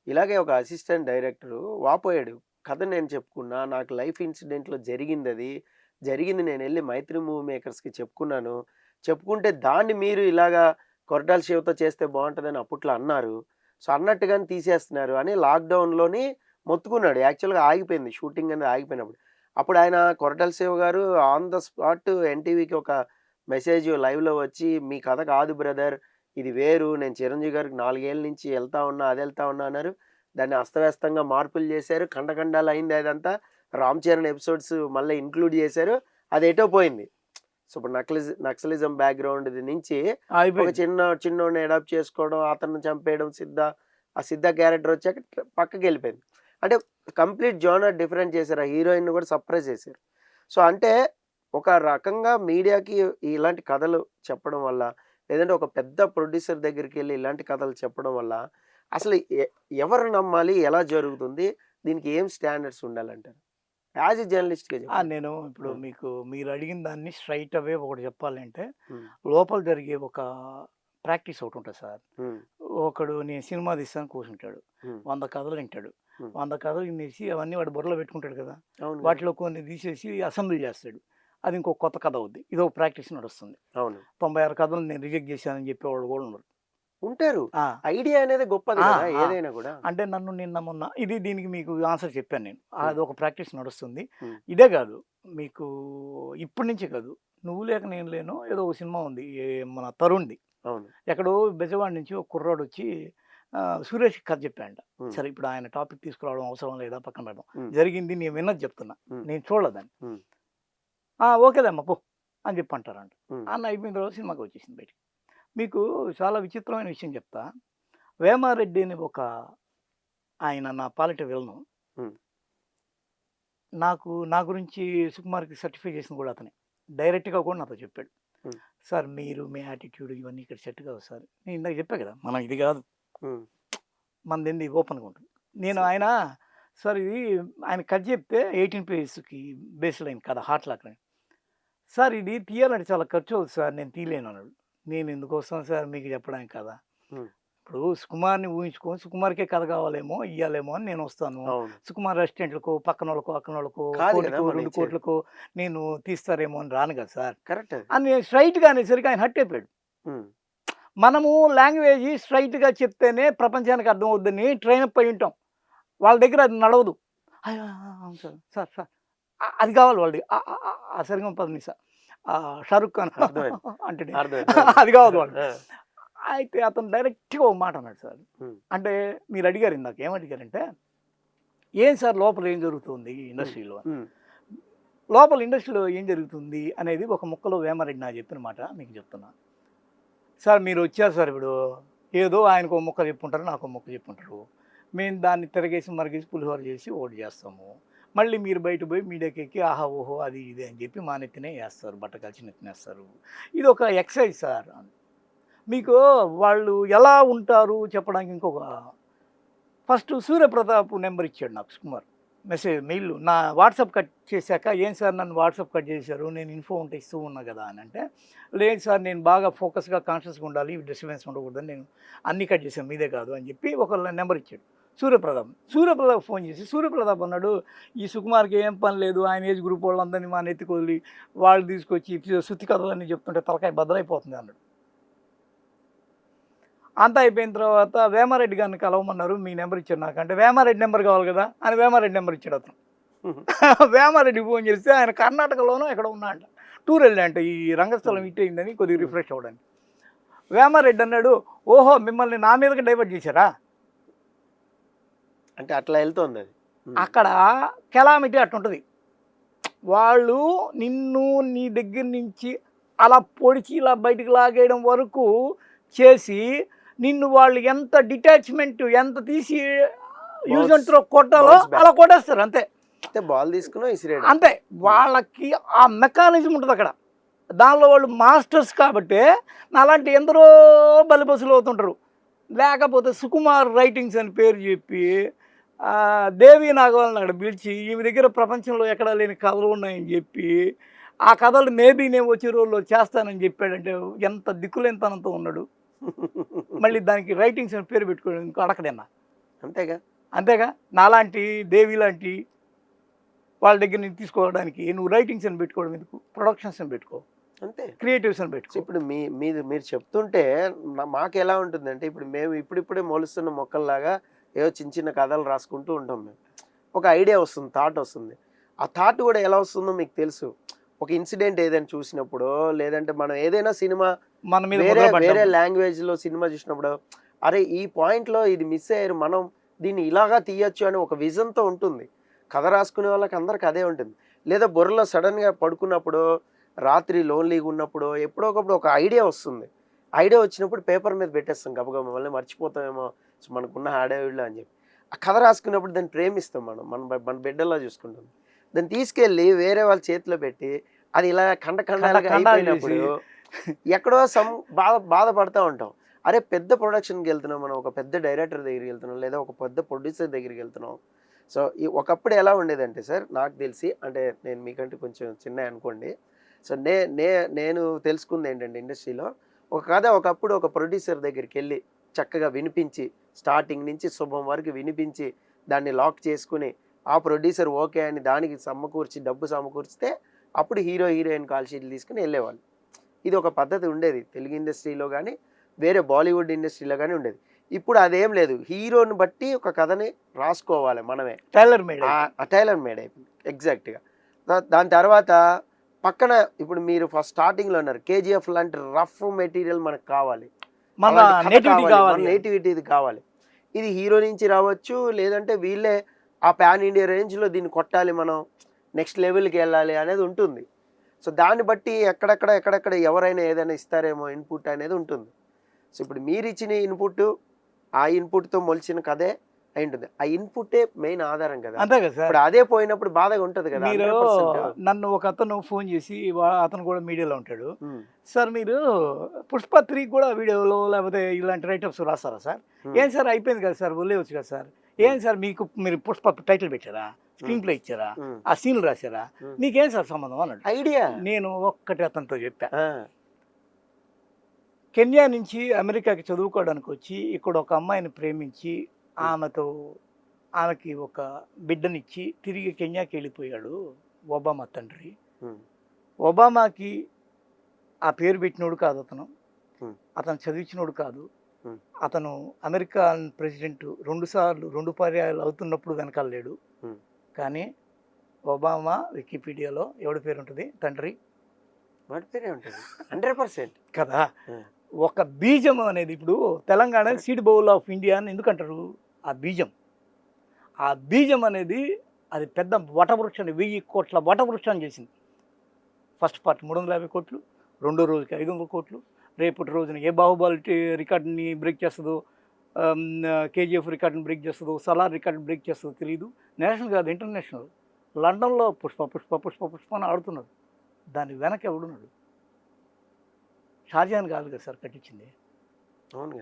ఇలాగే ఒక అసిస్టెంట్ డైరెక్టర్ వాపోయాడు. కథ నేను చెప్పుకున్నా, నాకు లైఫ్ ఇన్సిడెంట్లో జరిగింది, నేను వెళ్ళి మైత్రి మూవీ మేకర్స్కి చెప్పుకుంటే దాన్ని మీరు ఇలాగా కొరటాల శివతో చేస్తే బాగుంటుందని అప్పట్లో అన్నారు. సో అన్నట్టుగానే తీసేస్తున్నారు అని లాక్డౌన్లోని మొత్తుకున్నాడు. యాక్చువల్గా ఆగిపోయింది షూటింగ్ అనేది ఆగిపోయినప్పుడు. అప్పుడు ఆయన కొరటాల శివ గారు ఆన్ ద స్పాట్ ఎన్టీవీకి ఒక మెసేజ్ లైవ్లో వచ్చి, మీ కథ కాదు బ్రదర్, ఇది వేరు, నేను చిరంజీవి గారికి 4 ఏళ్ళ నుంచి వెళ్తా ఉన్నా అన్నారు. దాన్ని అస్తవ్యస్తంగా మార్పులు చేశారు, ఖండఖండాలు అయింది. అదంతా రామ్ చరణ్ ఎపిసోడ్స్ మళ్ళీ ఇంక్లూడ్ చేశారు, అది ఎటో పోయింది. సో ఇప్పుడు నక్సలిజం బ్యాక్గ్రౌండ్ నుంచి ఒక చిన్నోడిని అడాప్ట్ చేసుకోవడం, అతన్ని చంపేయడం, ఆ సిద్ధ క్యారెక్టర్ వచ్చాక పక్కకి వెళ్ళిపోయింది. అంటే కంప్లీట్ జోనర్ డిఫరెంట్ చేశారు, ఆ హీరోయిన్ కూడా సర్ప్రైజ్ చేశారు. సో అంటే ఒక రకంగా మీడియాకి ఇలాంటి కథలు చెప్పడం వల్ల, లేదంటే ఒక పెద్ద ప్రొడ్యూసర్ దగ్గరికి వెళ్ళి ఇలాంటి కథలు చెప్పడం వల్ల అసలు ఎవరు నమ్మాలి, ఎలా జరుగుతుంది, దీనికి ఏం స్టాండర్డ్స్ ఉండాలంటారు యాజ్ ఎ జర్నలిస్ట్గా? నేను ఇప్పుడు మీరు అడిగిన దాన్ని స్ట్రైట్ అవే ఒకటి చెప్పాలంటే, లోపల జరిగే ఒక ప్రాక్టీస్ ఒకటి ఉంటుంది సార్. ఒకడు నేను సినిమా తీస్తాను కూర్చుంటాడు, 100 కథలు వింటాడు, 100 కథలు వినేసి అవన్నీ వాడు బుర్రలో పెట్టుకుంటాడు కదా, వాటిలో కొన్ని తీసేసి అసెంబ్లీ చేస్తాడు, అది ఇంకో కొత్త కథ అవుద్ది. ఇదో ప్రాక్టీస్ నడుస్తుంది. 96 కథలు నేను రిజెక్ట్ చేశానని చెప్పేవాళ్ళు కూడా ఉంటారు. ఐడియా అనేది గొప్పది కదా ఏదైనా కూడా. అంటే నన్ను మొన్న దీనికి మీకు ఆన్సర్ చెప్పాను నేను, అది ఒక ప్రాక్టీస్ నడుస్తుంది. ఇదే కాదు, మీకు ఇప్పటి నుంచే కాదు, నువ్వు లేక నేను లేను ఏదో ఒక సినిమా ఉంది మన తరుణ్ది, ఎక్కడో బెజవాడ నుంచి ఒక కుర్రాడు వచ్చి సురేష్ కథ చెప్పాడంట. సరే ఇప్పుడు ఆయన టాపిక్ తీసుకురావడం అవసరం లేదా, పక్కన పెడదాం. జరిగింది నేను విన్నది చెప్తున్నా, నేను చూడలేదని. ఓకేలేమ్మా పో అని చెప్పి అంటారంట. అన్న అయిపోయిన తర్వాత సినిమాకి వచ్చేసింది బయటికి. మీకు చాలా విచిత్రమైన విషయం చెప్తా. వేమారెడ్డి అని ఒక ఆయన నా పాలిట విలను, నా గురించి సుకుమార్కి సర్టిఫై చేసింది కూడా అతనే, డైరెక్ట్గా కూడా నాతో చెప్పాడు. సార్ మీరు మీ యాటిట్యూడ్ ఇవన్నీ ఇక్కడ సెట్ కావు సార్. నేను ఇందాక చెప్పా కదా, మనం ఇది కాదు, మనది ఏంది ఓపెన్గా ఉంటుంది. నేను ఆయన సార్ ఇది ఆయన కథ చెప్తే 18 పేజెస్కి బేస్ లైన్ కదా, హార్ట్ లాక్ అని. సార్ ఇది తీయాలంటే చాలా ఖర్చు అవుతుంది సార్, నేను తీయలేను అన్నాడు. నేను ఎందుకు వస్తాను సార్ మీకు చెప్పడానికి కదా, ఇప్పుడు సుకుమార్ని ఊహించుకొని సుకుమార్కే కథ కావాలేమో ఇయ్యాలేమో అని నేను వస్తాను. సుకుమార్ రెస్టారెంట్లకు పక్కన వాళ్ళకు కోటికో 2 కోట్లకు నేను తీస్తారేమో అని రాను కదా సార్. కరెక్ట్ అని స్ట్రైట్గా అనేసరికి ఆయన హట్ అయిపోయాడు. మనము లాంగ్వేజ్ స్ట్రైట్గా చెప్తేనే ప్రపంచానికి అర్థం అవుద్దని ట్రైన్ అప్ అయి ఉంటాం. వాళ్ళ దగ్గర అది నడవదు. అవును సార్ సార్ సార్ అది కావాలి వాళ్ళది, సరిగా పదని సార్ షారుఖ్ ఖాన్ అంటే అది కావాలి వాళ్ళు. అయితే అతను డైరెక్ట్గా ఒక మాట అన్నాడు సార్. అంటే మీరు అడిగారు ఇందాక, ఏమడిగారంటే ఏం సార్ లోపల ఏం జరుగుతుంది ఇండస్ట్రీలో, లోపల ఇండస్ట్రీలో ఏం జరుగుతుంది అనేది ఒక ముక్కలో వేమారెడ్డి నాకు చెప్పిన మాట మీకు చెప్తున్నా సార్. మీరు వచ్చారు సార్, ఇప్పుడు ఏదో ఆయనకు ఒక ముక్క చెప్పుంటారు, నాకు ఒక ముక్క చెప్పుంటారు, మేము దాన్ని తిరగేసి మరిగేసి పులిహోర చేసి ఓటు చేస్తాము. మళ్ళీ మీరు బయట పోయి మీడియాకి ఎక్కి ఆహా ఓహో అది ఇది అని చెప్పి మా నెత్తినే వేస్తారు, బట్ట కలిసి నెత్తినేస్తారు. ఇది ఒక ఎక్సైజ్ సార్. మీకు వాళ్ళు ఎలా ఉంటారు చెప్పడానికి ఇంకొక ఫస్ట్ సూర్యప్రతాప్ నెంబర్ ఇచ్చాడు నాకు సుకుమార్, మెయిల్ నా వాట్సాప్ కట్ చేశాక. ఏం సార్ నన్ను వాట్సాప్ కట్ చేశారు, నేను ఇన్ఫో ఉంటే ఇస్తూ ఉన్నా కదా అని అంటే, లేదు సార్ నేను బాగా ఫోకస్గా కాన్షియస్గా ఉండాలి, డిస్టర్బెన్స్ ఉండకూడదని నేను అన్నీ కట్ చేశాను, మీదే కాదు అని చెప్పి ఒక నెంబర్ ఇచ్చాడు సూర్యప్రతాప్ ఫోన్ చేసి సూర్యప్రతాప్ అన్నాడు, ఈ సుకుమార్కి ఏం పని లేదు, ఆయన ఏజ్ గ్రూప్ వాళ్ళందరినీ మా నెత్తికొదిలి వాళ్ళు తీసుకొచ్చి శుద్ధి కథలన్నీ చెప్తుంటే తలకాయ బద్దలైపోతుంది అన్నాడు. అంతా అయిపోయిన తర్వాత వేమారెడ్డి గారిని కలవమన్నారు, మీ నెంబర్ ఇచ్చారు నాకు అంటే, వేమారెడ్డి నెంబర్ కావాలి కదా అని వేమారెడ్డి నెంబర్ ఇచ్చాడు అతను. వేమారెడ్డి ఫోన్ చేస్తే ఆయన కర్ణాటకలోనూ ఎక్కడ ఉన్నా అంట, టూర్ వెళ్ళా అంట, ఈ రంగస్థలం హిట్ అయిందని కొద్దిగా రిఫ్రెష్ అవ్వడానికి. వేమారెడ్డి అన్నాడు, ఓహో మిమ్మల్ని నా మీదకి డైవర్ట్ చేశారా అంటే అట్లా వెళ్తుంది అది. అక్కడ కెలామిటీ అట్టుంటుంది. వాళ్ళు నిన్ను నీ దగ్గర నుంచి అలా పొడిచి ఇలా బయటికి లాగేయడం వరకు చేసి నిన్ను వాళ్ళు ఎంత డిటాచ్మెంట్ ఎంత తీసి యూజ్ అండ్ త్రో కొట్టాలో అలా కొట్టేస్తారు అంతే. బాల్ తీసుకున్నా అంతే. వాళ్ళకి ఆ మెకానిజం ఉంటుంది అక్కడ, దానిలో వాళ్ళు మాస్టర్స్ కాబట్టి. అలాంటి ఎందరో బలిబసులు అవుతుంటారు. లేకపోతే సుకుమార్ రైటింగ్స్ అని పేరు చెప్పి దేవి నాగవాళ్ళని అక్కడ పిలిచి ఈమె దగ్గర ప్రపంచంలో ఎక్కడా లేని కథలు ఉన్నాయని చెప్పి ఆ కథలు మేబీ నేను వచ్చే రోజుల్లో చేస్తానని చెప్పాడంటే ఎంత దిక్కులేనితనంతో ఉన్నాడు. మళ్ళీ దానికి రైటింగ్స్ అని పేరు పెట్టుకోవడం ఇంకో అడకడేనా? అంతేగా నాలాంటి దేవి లాంటి వాళ్ళ దగ్గర నుంచి తీసుకోవడానికి నువ్వు రైటింగ్స్ అని పెట్టుకోవడం ఎందుకు, ప్రొడక్షన్స్ అని పెట్టుకో, అంతే, క్రియేటివ్స్ అని పెట్టుకో. ఇప్పుడు మీరు చెప్తుంటే మాకు ఎలా ఉంటుందంటే, ఇప్పుడు మేము ఇప్పుడిప్పుడే మొలుస్తున్న మొక్కల్లాగా ఏదో చిన్న చిన్న కథలు రాసుకుంటూ ఉంటాం. మేము ఒక ఐడియా వస్తుంది, థాట్ వస్తుంది. ఆ థాట్ కూడా ఎలా వస్తుందో మీకు తెలుసు. ఒక ఇన్సిడెంట్ ఏదైనా చూసినప్పుడు, లేదంటే మనం ఏదైనా సినిమా వేరే లాంగ్వేజ్లో సినిమా చూసినప్పుడు, అరే ఈ పాయింట్లో ఇది మిస్ అయ్యారు, మనం దీన్ని ఇలాగా తీయచ్చు అని ఒక విజన్తో ఉంటుంది. కథ రాసుకునే వాళ్ళకి అందరికి అదే ఉంటుంది. లేదా బుర్రలో సడన్గా పడుకున్నప్పుడు, రాత్రి లోన్లీగా ఉన్నప్పుడు, ఎప్పుడో ఒకప్పుడు ఒక ఐడియా వస్తుంది. ఐడియా వచ్చినప్పుడు పేపర్ మీద పెట్టేస్తాం గబగబ, మళ్ళీ మర్చిపోతామేమో మనకున్న హడావిడిలో అని చెప్పి. ఆ కథ రాసుకున్నప్పుడు దాన్ని ప్రేమిస్తాం, మన బిడ్డలా చూసుకుంటాం. దాన్ని తీసుకెళ్ళి వేరే వాళ్ళ చేతిలో పెట్టి అది ఇలా ఖండఖండాలుగా అయిపోయినప్పుడు ఎక్కడో బాధపడతా ఉంటాం. అరే పెద్ద ప్రొడక్షన్కి వెళ్తున్నాం, మనం ఒక పెద్ద డైరెక్టర్ దగ్గరికి వెళ్తున్నాం, లేదా ఒక పెద్ద ప్రొడ్యూసర్ దగ్గరికి వెళ్తున్నాం. సో ఒకప్పుడు ఎలా ఉండేదంటే సార్, నాకు తెలిసి, అంటే నేను మీకంటే కొంచెం చిన్న అనుకోండి. సో నేను తెలుసుకుంది ఏంటంటే, ఇండస్ట్రీలో ఒక కథ ఒకప్పుడు ఒక ప్రొడ్యూసర్ దగ్గరికి వెళ్ళి చక్కగా వినిపించి, స్టార్టింగ్ నుంచి శుభం వరకు వినిపించి, దాన్ని లాక్ చేసుకుని ఆ ప్రొడ్యూసర్ ఓకే అని దానికి డబ్బు సమకూర్చితే అప్పుడు హీరోయిన్ కాల్ షీట్లు తీసుకుని వెళ్ళేవాళ్ళు. ఇది ఒక పద్ధతి ఉండేది తెలుగు ఇండస్ట్రీలో కానీ వేరే బాలీవుడ్ ఇండస్ట్రీలో కానీ ఉండేది. ఇప్పుడు అదేం లేదు, హీరోని బట్టి ఒక కథని రాసుకోవాలి మనమే, టైలర్ మేడ్ అయిపోయింది ఎగ్జాక్ట్గా. దాని తర్వాత పక్కన ఇప్పుడు మీరు ఫస్ట్ స్టార్టింగ్లో అన్నారు కేజీఎఫ్ లాంటి రఫ్ మెటీరియల్ మనకు కావాలి, నేటివిటీ కావాలి. ఇది హీరో నుంచి రావచ్చు, లేదంటే వీళ్ళే ఆ పాన్ ఇండియా రేంజ్లో దీన్ని కొట్టాలి, మనం నెక్స్ట్ లెవెల్కి వెళ్ళాలి అనేది ఉంటుంది. సో దాన్ని బట్టి ఎక్కడెక్కడ ఎవరైనా ఏదైనా ఇస్తారేమో ఇన్పుట్ అనేది ఉంటుంది. సో ఇప్పుడు మీరు ఇచ్చిన ఇన్పుట్, ఆ ఇన్పుట్తో మొలిచిన కథే అయింటుంది. ఆ ఇన్పుటే మెయిన్ ఆధారం కదా. అంతే కదా సార్. ఇప్పుడు అదే పోయినప్పుడు బాధగా ఉంటది కదా. మీరు 100%. నన్ను ఒక అతను ఫోన్ చేసి అతను కూడా మీడియాలో ఉంటాడు. హ్మ్. సార్ మీరు పుష్ప 3 కూడా వీడియోలో లేకపోతే ఇలాంటి రైటప్స్ రాస్తారా సార్? ఏం సార్ అయిపోయింది కదా సార్, వదిలేయచ్చు కదా సార్. ఏం సార్ మీరు పుష్ప టైటిల్ పెట్టారా, స్క్రీన్ ప్లే ఇచ్చారా, ఆ సీన్లు రాశారా, మీకేం సార్ సంబంధం అన్నాడు. ఐడియా. నేను ఒక్కటి అతనితో చెప్పా, కెన్యా నుంచి అమెరికాకి చదువుకోవడానికి వచ్చి ఇక్కడ ఒక అమ్మాయిని ప్రేమించి ఆమెకి ఒక బిడ్డనిచ్చి తిరిగి కెన్యాకి వెళ్ళిపోయాడు ఒబామా తండ్రి. ఒబామాకి ఆ పేరు పెట్టినోడు కాదు అతను, అతను చదివించినోడు కాదు. అతను అమెరికన్ ప్రెసిడెంట్ 2 సార్లు 2 పర్యాయాలు అవుతున్నప్పుడు వెనకాల లేడు. కానీ ఒబామా వికీపీడియాలో ఎవడి పేరు ఉంటుంది? తండ్రి వాడి పేరే ఉంటుంది 100% కదా. ఒక బీజం అనేది, ఇప్పుడు Telangana seed bowl of India అని ఎందుకంటారు? ఆ బీజం అనేది అది పెద్ద వటవృక్షాన్ని 1000 కోట్ల వటవృక్షాన్ని చేసింది. ఫస్ట్ పార్ట్ 350 కోట్లు, రెండో రోజుకి 500 కోట్లు, రేపటి రోజున ఏ బాహుబలి రికార్డుని బ్రేక్ చేస్తుందో, కేజీఎఫ్ రికార్డుని బ్రేక్ చేస్తుందో, సలార్ రికార్డుని బ్రేక్ చేస్తుందో తెలియదు. నేషనల్ కాదు, ఇంటర్నేషనల్. లండన్లో పుష్ప పుష్ప పుష్ప పుష్ప అని ఆడుతున్నారు. దాని వెనక ఎవడున్నాడు? షాజహాన్ కాదు కదా సార్ కట్టించింది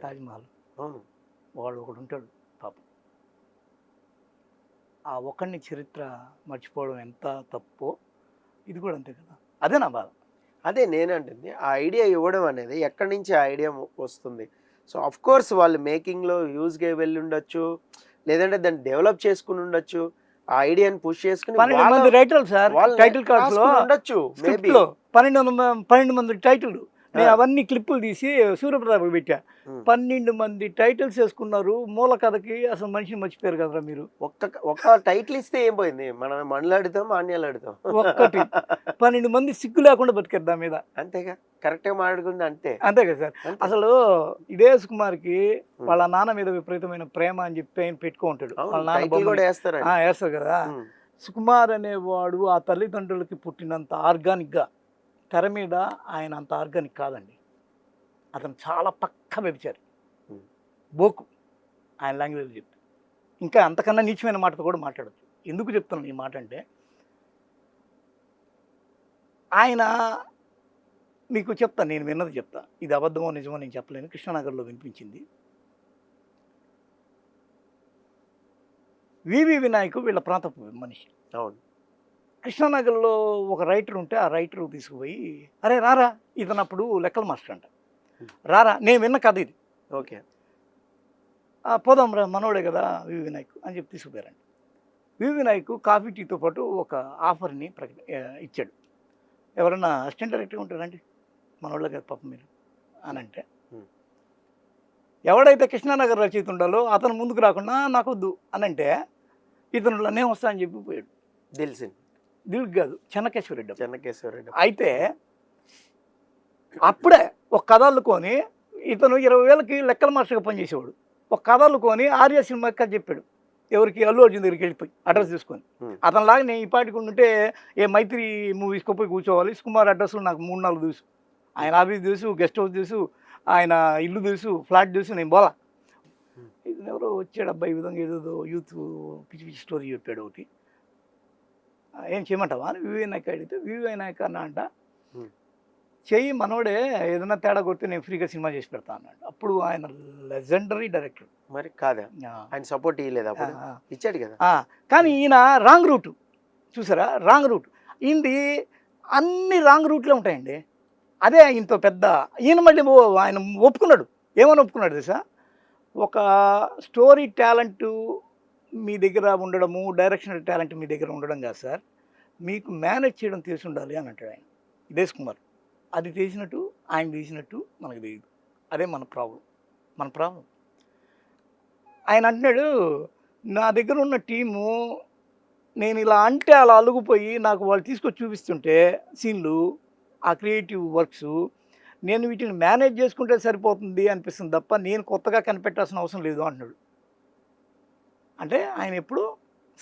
తాజ్మహల్. వాడు ఒకడు ఉంటాడు పాపం. ఆ ఒక్కడిని చరిత్ర మర్చిపోవడం ఎంత తప్పో ఇది కూడా అంతే కదా. అదే నా బాధ. అదే నేనంటుంది, ఆ ఐడియా ఇవ్వడం అనేది ఎక్కడి నుంచి ఆ ఐడియా వస్తుంది. సో అఫ్ కోర్స్ వాళ్ళు మేకింగ్లో యూజ్గా వెళ్ళి ఉండొచ్చు, లేదంటే దాన్ని డెవలప్ చేసుకుని ఉండొచ్చు. ఆ ఐడియాని పుష్ చేసుకుని 12 మంది రైటర్లు సార్ టైటిల్ కార్డ్స్ లో ఉండొచ్చు. 12 మంది టైటిల్. నేను అవన్నీ క్లిప్పులు తీసి సూర్యప్రతాప్ పెట్టా. 12 మంది టైటిల్స్ వేసుకున్నారు. మూల కథకి అసలు మనిషిని మర్చిపోయారు కదరా మీరు. ఒక టైటిల్ ఇస్తే ఏం పోయింది? మనం మండలాడుతాం, మాన్యాలాడుతాం. ఒక్కటి 12 మంది సిగ్గు లేకుండా బతికారు దాని మీద. అంతేగా, కరెక్ట్గా మాట్లాడుకుంది అంతే. అంతే కదా సార్. అసలు ఇదే సుకుమార్కి వాళ్ళ నాన్న మీద విపరీతమైన ప్రేమ అని చెప్పి ఆయన పెట్టుకో ఉంటాడు. వాళ్ళ నాన్న కూడా వేస్తారు కదా. సుకుమార్ అనేవాడు ఆ తల్లిదండ్రులకి పుట్టినంత ఆర్గానిక్గా తెర మీద ఆయన అంత ఆర్గానిక్ కాదండి. అతను చాలా పక్క వ్యభిచారి, బోకు ఆయన లాంగ్వేజ్ చెప్తే. ఇంకా అంతకన్నా నీచమైన మాటతో కూడా మాట్లాడచ్చు. ఎందుకు చెప్తున్నాను ఈ మాట అంటే, ఆయన మీకు చెప్తాను, నేను విన్నది చెప్తా. ఇది అబద్ధమో నిజమో నేను చెప్పలేను. కృష్ణానగర్లో వినిపించింది. వివి వినాయక్ వీళ్ళ ప్రాంతపు మనిషి. అవును. కృష్ణానగర్లో ఒక రైటర్ ఉంటే ఆ రైటర్ తీసుకుపోయి, అరే రారా, ఇతను అప్పుడు లెక్కల మాస్టర్ అంట, రారా, నేను విన్న కథ ఇది, ఓకే పోదాం రా, మనోడే కదా వివి వినాయక్ అని చెప్పి తీసుకుపోయారండి. వివి వినాయక్ కాఫీ టీతో పాటు ఒక ఆఫర్ని ఇచ్చాడు. ఎవరన్నా అసిస్టెంట్ డైరెక్టర్ ఉంటారండి మనోళ్ళ కదా పాపం మీరు అని అంటే, ఎవడైతే కృష్ణానగర్ రచయిత ఉండాలో అతను ముందుకు రాకుండా నాకు వద్దు అని అంటే, ఇతను నేను వస్తా అని చెప్పి పోయాడు. దిల్ కాదు, చెన్నకేశ్వరరెడ్డి. అయితే అప్పుడే ఒక కథ అల్లుకొని, ఇతను 20,000కి లెక్కల మాస్టర్గా పనిచేసేవాడు. ఒక కథ అల్లుకొని ఆర్య సినిమాకి కథ చెప్పాడు. ఎవరికి? అల్లు అర్జున్ దగ్గరికి వెళ్ళిపోయి అడ్రస్ తీసుకొని. అతనిలాగా నేను ఈ పాటికి ఉంటే ఏ మైత్రి మూవీస్కి పోయి కూర్చోవాలి. సుకుమార్ అడ్రస్లు నాకు 3-4 తెలుసు. ఆయన ఆఫీస్ తెలుసు, గెస్ట్ హౌస్ తెలుసు, ఆయన ఇల్లు తెలుసు, ఫ్లాట్ తెలుసు. నేను పోలా. ఇతను ఎవరో వచ్చాడు అబ్బాయి, ఈ విధంగా ఏదో యూత్ పిచ్చి పిచ్చి స్టోరీ చెప్పాడు ఒకటి. ఏం చేయమంటావా అని వివి వినాయక్ అడిగితే, వివి వినాయక్ అన్న అంట, చెయ్యి మనోడే, ఏదైనా తేడా కొడితే నేను ఫ్రీగా సినిమా చేసి పెడతా అన్నాడు. అప్పుడు ఆయన లెజెండరీ డైరెక్టర్. మరి కాదా, ఆయన సపోర్ట్ ఇవ్వలేదు అప్పుడు? ఇచ్చాడు కదా. కానీ ఈయన రాంగ్ రూట్ చూసారా, రాంగ్ రూట్. ఈయనది అన్ని రాంగ్ రూట్లే ఉంటాయండి. అదే ఆయనతో పెద్ద. ఈయన మళ్ళీ ఆయన ఒప్పుకున్నాడు. ఏమని ఒప్పుకున్నాడు తెలుసా? ఒక స్టోరీ టాలెంటు మీ దగ్గర ఉండడము, డైరెక్షనల్ టాలెంట్ మీ దగ్గర ఉండడం కాదు సార్, మీకు మేనేజ్ చేయడం తెలిసి ఉండాలి అని అంటాడు ఆయన. ఇదే సుకుమార్. అది తీసినట్టు ఆయన తీసినట్టు మనకు తెలియదు. అదే మన ప్రాబ్లం. ఆయన అంటున్నాడు, నా దగ్గర ఉన్న టీము నేను ఇలా అంటే అలా అలుగుపోయి నాకు వాళ్ళు తీసుకొచ్చి చూపిస్తుంటే సీన్లు, ఆ క్రియేటివ్ వర్క్స్, నేను వీటిని మేనేజ్ చేసుకుంటే సరిపోతుంది అనిపిస్తుంది తప్ప నేను కొత్తగా కనిపెట్టాల్సిన అవసరం లేదు అంటున్నాడు. అంటే ఆయన ఎప్పుడు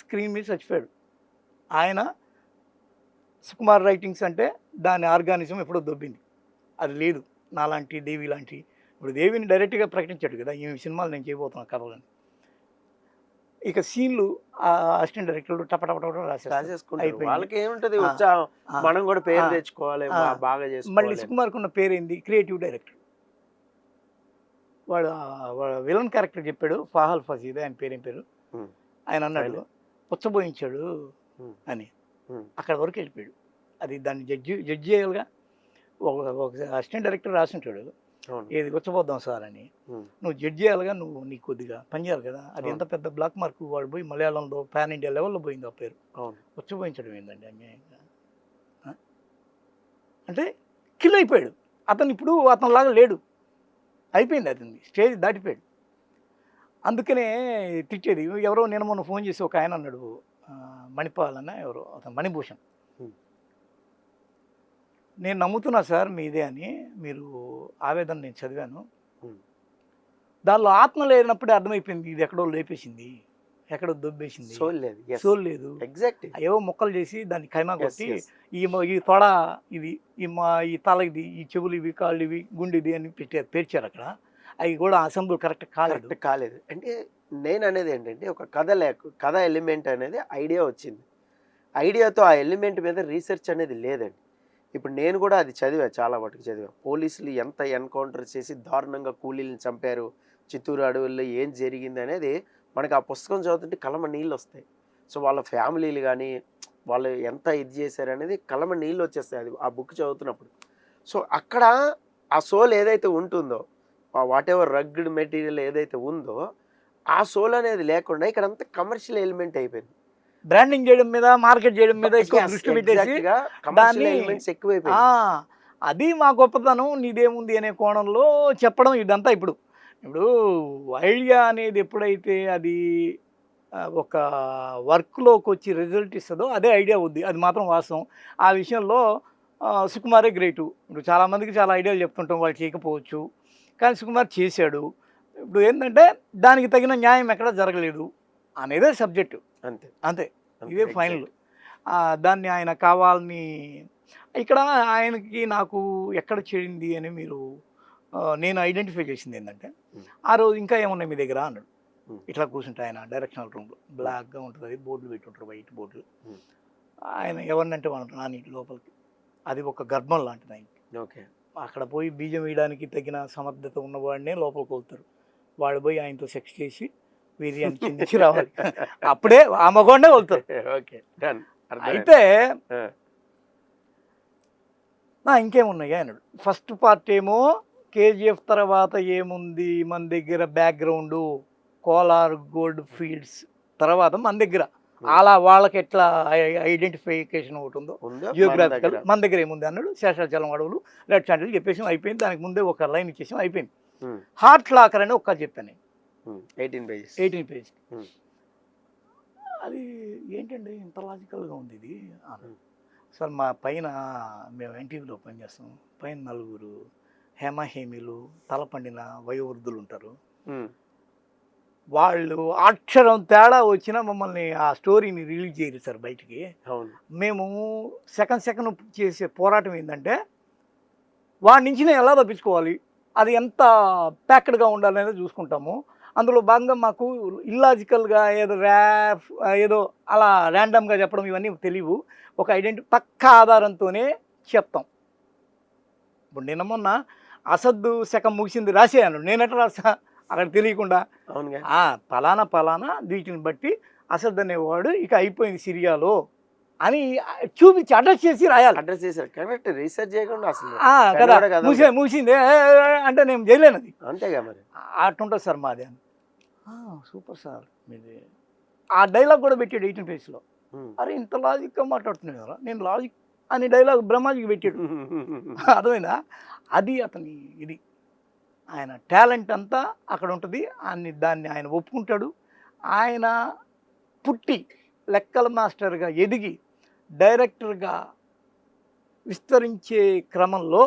స్క్రీన్ మీద చచ్చిపోయాడు. ఆయన సుకుమార్ రైటింగ్స్ అంటే దాని ఆర్గానిజం ఎప్పుడో దొబ్బింది. అది లేదు. నాలాంటి దేవి లాంటి, ఇప్పుడు దేవిని డైరెక్ట్గా ప్రకటించాడు కదా, ఈ సినిమాలు నేను చేయబోతున్నా కథలని. ఇక సీన్లు అసిస్టెంట్ డైరెక్టర్లు టపటపట రాసేస్తారు. రాసేసుకుంటారు. అయిపోయింది. వాళ్ళకి ఏముంటది ఆ, ఉత్సాహం, ఆ, మనం కూడా పేరు ఆ, తెచ్చుకోవాలి, ఆ. బాగా మళ్ళీ చేసుకోవాలి. సుకుమార్కి ఉన్న పేరేంది, క్రియేటివ్ డైరెక్టర్. వాడు విలన్ క్యారెక్టర్ చెప్పాడు, ఫాహల్ ఫజీద్ ఆయన పేరేం పేరు. ఉమ్, ఆయన అన్నాడు ఆయన. పుచ్చబోయించాడు ఉమ్, అని. ఉమ్, అక్కడ వరకు వెళ్ళిపోయాడు. అది దాన్ని జడ్జి చేయాలిగా. ఒక అసిస్టెంట్ డైరెక్టర్ రాసింటాడు, అవును. ఏది వచ్చబోద్దాం సార్ అని. ఉమ్, నువ్వు జడ్జి చేయాలిగా, నువ్వు నీకు కొద్దిగా పని చేయాలి కదా. అది ఎంత అవును. పెద్ద బ్లాక్ మార్క్. వాడు పోయి మలయాళంలో పాన్ ఇండియా లెవెల్లో పోయింది ఆ పేరు. అవును. వచ్చబోయించడం ఏంటండి అన్యాయంగా. ఆ? అంటే కిల్ అయిపోయాడు అతను. ఇప్పుడు అతనిలాగా లేడు, అయిపోయింది, అతని స్టేజ్ దాటిపోయాడు. అందుకనే తిట్టేది. ఎవరో నేను మొన్న ఫోన్ చేసి ఒక ఆయన అన్నాడు, మణిపాల్ అన్న ఎవరో, అతను మణిభూషణ్. ఉమ్, నేను నమ్ముతున్నా సార్ మీదే అని, మీరు ఆవేదన నేను చదివాను. ఉమ్, దానిలో ఆత్మ లేనప్పుడే అర్థమైపోయింది, ఇది ఎక్కడో లేపేసింది, ఎక్కడో దొబ్బేసింది, సోల్ లేదు. సోల్ లేదు. ఎగ్జాక్ట్. ఏవో మొక్కలు చేసి దాన్ని ఖైమా కొట్టి ఈ తొడ ఇది, ఈ తల ఇది, ఈ చెవులు ఇవి, కాళ్ళు ఇవి, గుండె ఇది అని పేర్చారు అక్కడ. అవి కూడా అసెంబ్లీ కరెక్ట్ కాలేదు. కరెక్ట్ కాలేదు. అంటే నేను అనేది ఏంటంటే ఒక కథ ఎలిమెంట్ అనేది ఐడియా వచ్చింది. ఐడియాతో ఆ ఎలిమెంట్ మీద రీసెర్చ్ అనేది లేదండి. ఇప్పుడు నేను కూడా అది చదివా, చాలా మటుకు చదివా. పోలీసులు ఎంత ఎన్కౌంటర్ చేసి దారుణంగా కూలీలను చంపారు, చిత్తూరు అడవుల్లో ఏం జరిగింది అనేది మనకి ఆ పుస్తకం చదువుతుంటే కలమ నీళ్ళు వస్తాయి. సో వాళ్ళ ఫ్యామిలీలు కానీ వాళ్ళు ఎంత ఇది చేశారు అనేది కలమ నీళ్ళు వచ్చేస్తాయి అది ఆ బుక్ చదువుతున్నప్పుడు. సో అక్కడ ఆ సోల్ ఏదైతే ఉంటుందో, వాట్ ఎవర్ రగ్డ్ మెటీరియల్ ఏదైతే ఉందో, ఆ సోల్ అనేది లేకుండా ఇక్కడ అంతా కమర్షియల్ ఎలిమెంట్ అయిపోయింది. బ్రాండింగ్ చేయడం మీద, మార్కెట్ చేయడం మీద ఎక్కువ దృష్టి పెట్టేసి దాన్ని అది మా గొప్పతనం, నీదేముంది అనే కోణంలో చెప్పడం ఇదంతా. ఇప్పుడు ఐడియా అనేది ఎప్పుడైతే అది ఒక వర్క్లోకి వచ్చి రిజల్ట్ ఇస్తుందో అదే ఐడియా ఉంది, అది మాత్రం వాస్తవం. ఆ విషయంలో సుకుమారే గ్రేటు. ఇప్పుడు చాలామందికి చాలా ఐడియాలు చెప్తుంటాం, వాళ్ళు చేయకపోవచ్చు, కానీ సుకుమార్ చేశాడు. ఇప్పుడు ఏంటంటే దానికి తగిన న్యాయం ఎక్కడ జరగలేదు అనేదే సబ్జెక్టు, అంతే అంతే, ఇదే ఫైనల్. దాన్ని ఆయన కావాలని ఇక్కడ ఆయనకి నాకు ఎక్కడ చేరింది అని మీరు నేను ఐడెంటిఫై చేసింది ఏంటంటే, ఆ రోజు ఇంకా ఏమున్నాయి మీ దగ్గర అన్నాడు. ఇట్లా కూర్చుంటే ఆయన డైరెక్షనల్ రూమ్లో బ్లాక్గా ఉంటుంది, అది బోర్డులు పెట్టుంటారు, వైట్ బోర్డులు. ఆయన ఎవరినంటే వాళ్ళు రాని లోపలికి, అది ఒక గర్భం లాంటిది ఆయనకి. ఓకే. అక్కడ పోయి బీజం వేయడానికి తగిన సమర్థత ఉన్నవాడినే లోపలికి వెళ్తారు. వాడు పోయి ఆయనతో సెక్స్ చేసి వీర్యాన్ని చిందించి రావాలి, అప్పుడే ఆ మగవాడినే వెళ్తారు. ఓకే. అయితే ఇంకేమున్నాయి అన్నాడు. ఫస్ట్ పార్ట్ ఏమో కేజీఎఫ్ తర్వాత ఏముంది మన దగ్గర బ్యాక్గ్రౌండ్, కోలార్ గోల్డ్ ఫీల్డ్స్ తర్వాత మన దగ్గర అలా వాళ్ళకి ఎట్లా ఐడెంటిఫికేషన్ ఒకటి ఉందో జియోగ్రాఫికల్, మన దగ్గర ఏముంది అన్నాడు. శేషాచలం అడవులు, రెడ్ శాండిల్ చెప్పేసాం, అయిపోయింది. దానికి ముందే ఒక లైన్ ఇచ్చేసాం, అయిపోయింది. హార్ట్ లాకర్ అని ఒక్క చెప్పాను, 18 పేజ్. అది ఏంటండి ఇంత లాజికల్గా ఉంది ఇది అన్నాడు. సార్ మా పైన మేము ఎన్టీవీలో పనిచేస్తాం, పైన 4 హేమహేమిలు తలపండిన వయోవృద్ధులు ఉంటారు. వాళ్ళు అక్షరం తేడా వచ్చినా మమ్మల్ని ఆ స్టోరీని రిలీజ్ చేయరు సార్ బయటికి. మేము సెకండ్ చేసే పోరాటం ఏంటంటే వాడి నుంచి నేను ఎలా తప్పించుకోవాలి, అది ఎంత ప్యాక్డ్గా ఉండాలనేది చూసుకుంటాము. అందులో భాగంగా మాకు ఇల్లాజికల్గా ఏదో అలా ర్యాండమ్గా చెప్పడం ఇవన్నీ తెలియవు. ఒక పక్కా ఆధారంతోనే చెప్తాం. ఇప్పుడు నిన్న మొన్న అసద్ శకం ముగిసింది రాసేయాను, నేనెట్లా రాసా అక్కడ తెలియకుండా, పలానా వీటిని బట్టి అసద్ అనేవాడు ఇక అయిపోయింది సిరియాలో అని చూపించి అడ్రస్ చేసి రాయాలి. అడ్రస్ చేశారు కరెక్ట్, రీసెర్చ్ చేయకుండా అసలు కదా ముగిసిందే అంటే నేను చేయలేను, అది అంతేగా మరి. అట్టుంటుంది సార్ మాది అని. సూపర్ సార్ మీది. ఆ డైలాగ్ కూడా పెట్టాడు 18 పేజ్లో. అరే ఇంత లాజిక్గా మాట్లాడుతున్నాడు కదా, నేను లాజిక్ అని డైలాగ్ బ్రహ్మాజీకి పెట్టాడు. అర్థమైందా? అది అతని ఇది, ఆయన టాలెంట్ అంతా అక్కడ ఉంటుంది. దాన్ని ఆయన ఒప్పుకుంటాడు. ఆయన పుట్టి లెక్కల మాస్టర్గా ఎదిగి డైరెక్టర్గా విస్తరించే క్రమంలో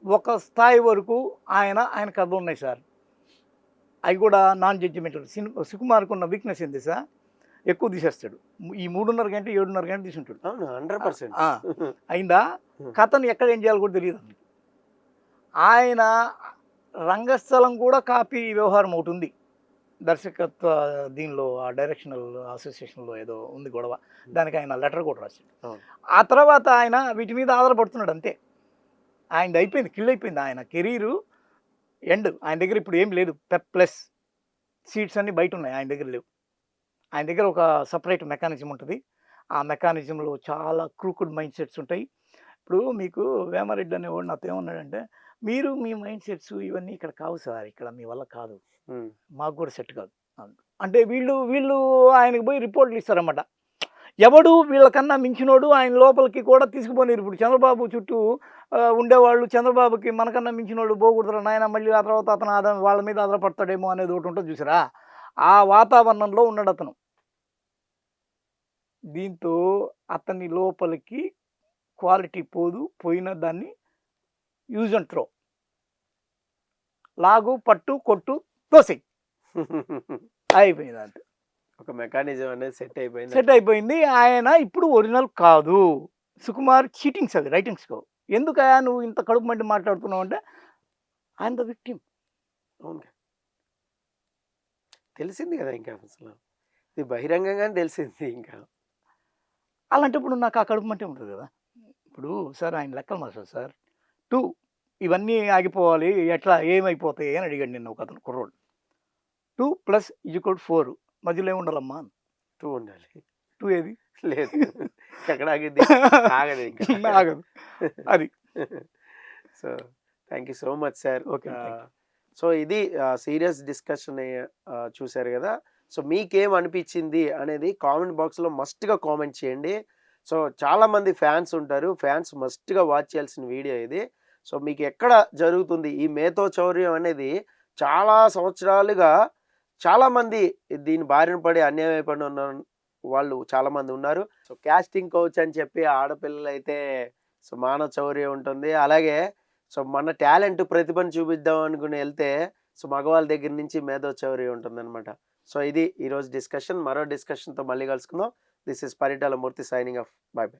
ఒక స్థాయి వరకు ఆయన కథలు ఉన్నాయి సార్. అవి కూడా నాన్ జడ్జిమెంటల్. సుకుమార్కు ఉన్న వీక్నెస్ ఏంది సార్, ఎక్కువ తీసేస్తాడు. ఈ 3:30 గంట 7:30 గంట తీసుంటాడు. 100% అయిందా? కథను ఎక్కడ ఏం చేయాలో కూడా తెలియదు. ఆయన రంగస్థలం కూడా కాపీ వ్యవహారం ఒకటి ఉంది. దర్శకత్వ దీనిలో ఆ డైరెక్షనల్ అసోసియేషన్లో ఏదో ఉంది గొడవ, దానికి ఆయన లెటర్ కూడా రాశాడు. అవును. ఆ తర్వాత ఆయన వీటి మీద ఆధారపడుతున్నాడు అంతే. ఆయనది అయిపోయింది, కిల్ అయిపోయింది. ఆయన కెరీరు ఎండ్. ఆయన దగ్గర ఇప్పుడు ఏం లేదు. ప్లస్ సీట్స్ అన్నీ బయట ఉన్నాయి, ఆయన దగ్గర లేవు. ఆయన దగ్గర ఒక సపరేట్ మెకానిజం ఉంటుంది. ఆ మెకానిజంలో చాలా క్రూకుడ్ మైండ్ సెట్స్ ఉంటాయి. ఇప్పుడు మీకు వేమారెడ్డి అనేవాడు నాతో ఏమన్నాడంటే, మీరు మీ మైండ్ సెట్స్ ఇవన్నీ ఇక్కడ కావు సార్, ఇక్కడ మీ వల్ల కాదు, ఉమ్. మాకు కూడా సెట్ కాదు అంటే వీళ్ళు ఆయనకు పోయి రిపోర్ట్లు ఇస్తారన్నమాట. ఎవడు వీళ్ళకన్నా మించినోడు ఆయన లోపలికి కూడా తీసుకుపోయినారు. ఇప్పుడు చంద్రబాబు చుట్టూ ఉండేవాళ్ళు, చంద్రబాబుకి మనకన్నా మించినోడు పోకూడదురా నాయన, మళ్ళీ ఆ తర్వాత అతను వాళ్ళ మీద ఆధారపడతాడేమో అనేది ఒకటి ఉంటుంది చూసారా, ఆ వాతావరణంలో ఉన్నాడు అతను. దీంతో అతని లోపలికి క్వాలిటీ పోదు, పోయిన దాన్ని యూజ్ అండ్ త్రో, లాగు పట్టు కొట్టు తోసేయి, అయిపోయింది అంతే. ఒక మెకానిజం అనేది సెట్ అయిపోయింది. ఆయన ఇప్పుడు ఒరిజినల్ కాదు. సుకుమార్ చీటింగ్స్ అవి రైటింగ్స్ కావు. ఎందుకయా నువ్వు ఇంత కడుపు మండి మాట్లాడుతున్నావు అంటే, ఆయన ద విక్టిమ్. అవును, తెలిసింది కదా, ఇంకా అసలు ఇది బహిరంగంగానే తెలిసింది. ఇంకా అలాంటప్పుడు నాకు ఆ కడుపు మంటే ఉంటుంది కదా. ఇప్పుడు సార్ ఆయన లెక్కలు మాస్టర్ సార్ 2 ఇవన్నీ ఆగిపోవాలి, ఎట్లా ఏమైపోతాయి అని అడిగాడు నిన్న ఒక అతను కుర్రోడు. 2 + 4 మధ్యలో ఏముండాలమ్మా? 2 ఉండాలి. 2 ఏది లేదు, ఎక్కడ ఆగింది, ఆగదు ఇంకా. ఆగదు అది. So thank you so much sir. Okay, so ఇది సీరియస్ డిస్కషన్ చూశారు కదా. సో మీకేం అనిపించింది అనేది కామెంట్ బాక్స్లో మస్ట్గా కామెంట్ చేయండి. సో చాలామంది ఫ్యాన్స్ ఉంటారు, ఫ్యాన్స్ మస్ట్గా వాచ్ చేయాల్సిన వీడియో ఇది. సో మీకు ఎక్కడ జరుగుతుంది ఈ మేతో చౌర్యం అనేది? చాలా సంవత్సరాలుగా చాలామంది దీని బారిన పడి అన్యాయం అయిపోయిన ఉన్న వాళ్ళు చాలామంది ఉన్నారు. సో క్యాస్టింగ్ కోచ్ అని చెప్పి ఆడపిల్లలు అయితే సో మానవ చౌర్యం ఉంటుంది. అలాగే సో మన టాలెంట్ ప్రతిభను చూపిద్దాం అనుకుని వెళ్తే సో మగవాళ్ళ దగ్గర నుంచి మేధో చౌర్యం ఉంటుంది అనమాట. సో ఇది ఈరోజు డిస్కషన్. మరో డిస్కషన్తో మళ్ళీ కలుసుకుందాం. This is Paritala Murthy signing off. By by.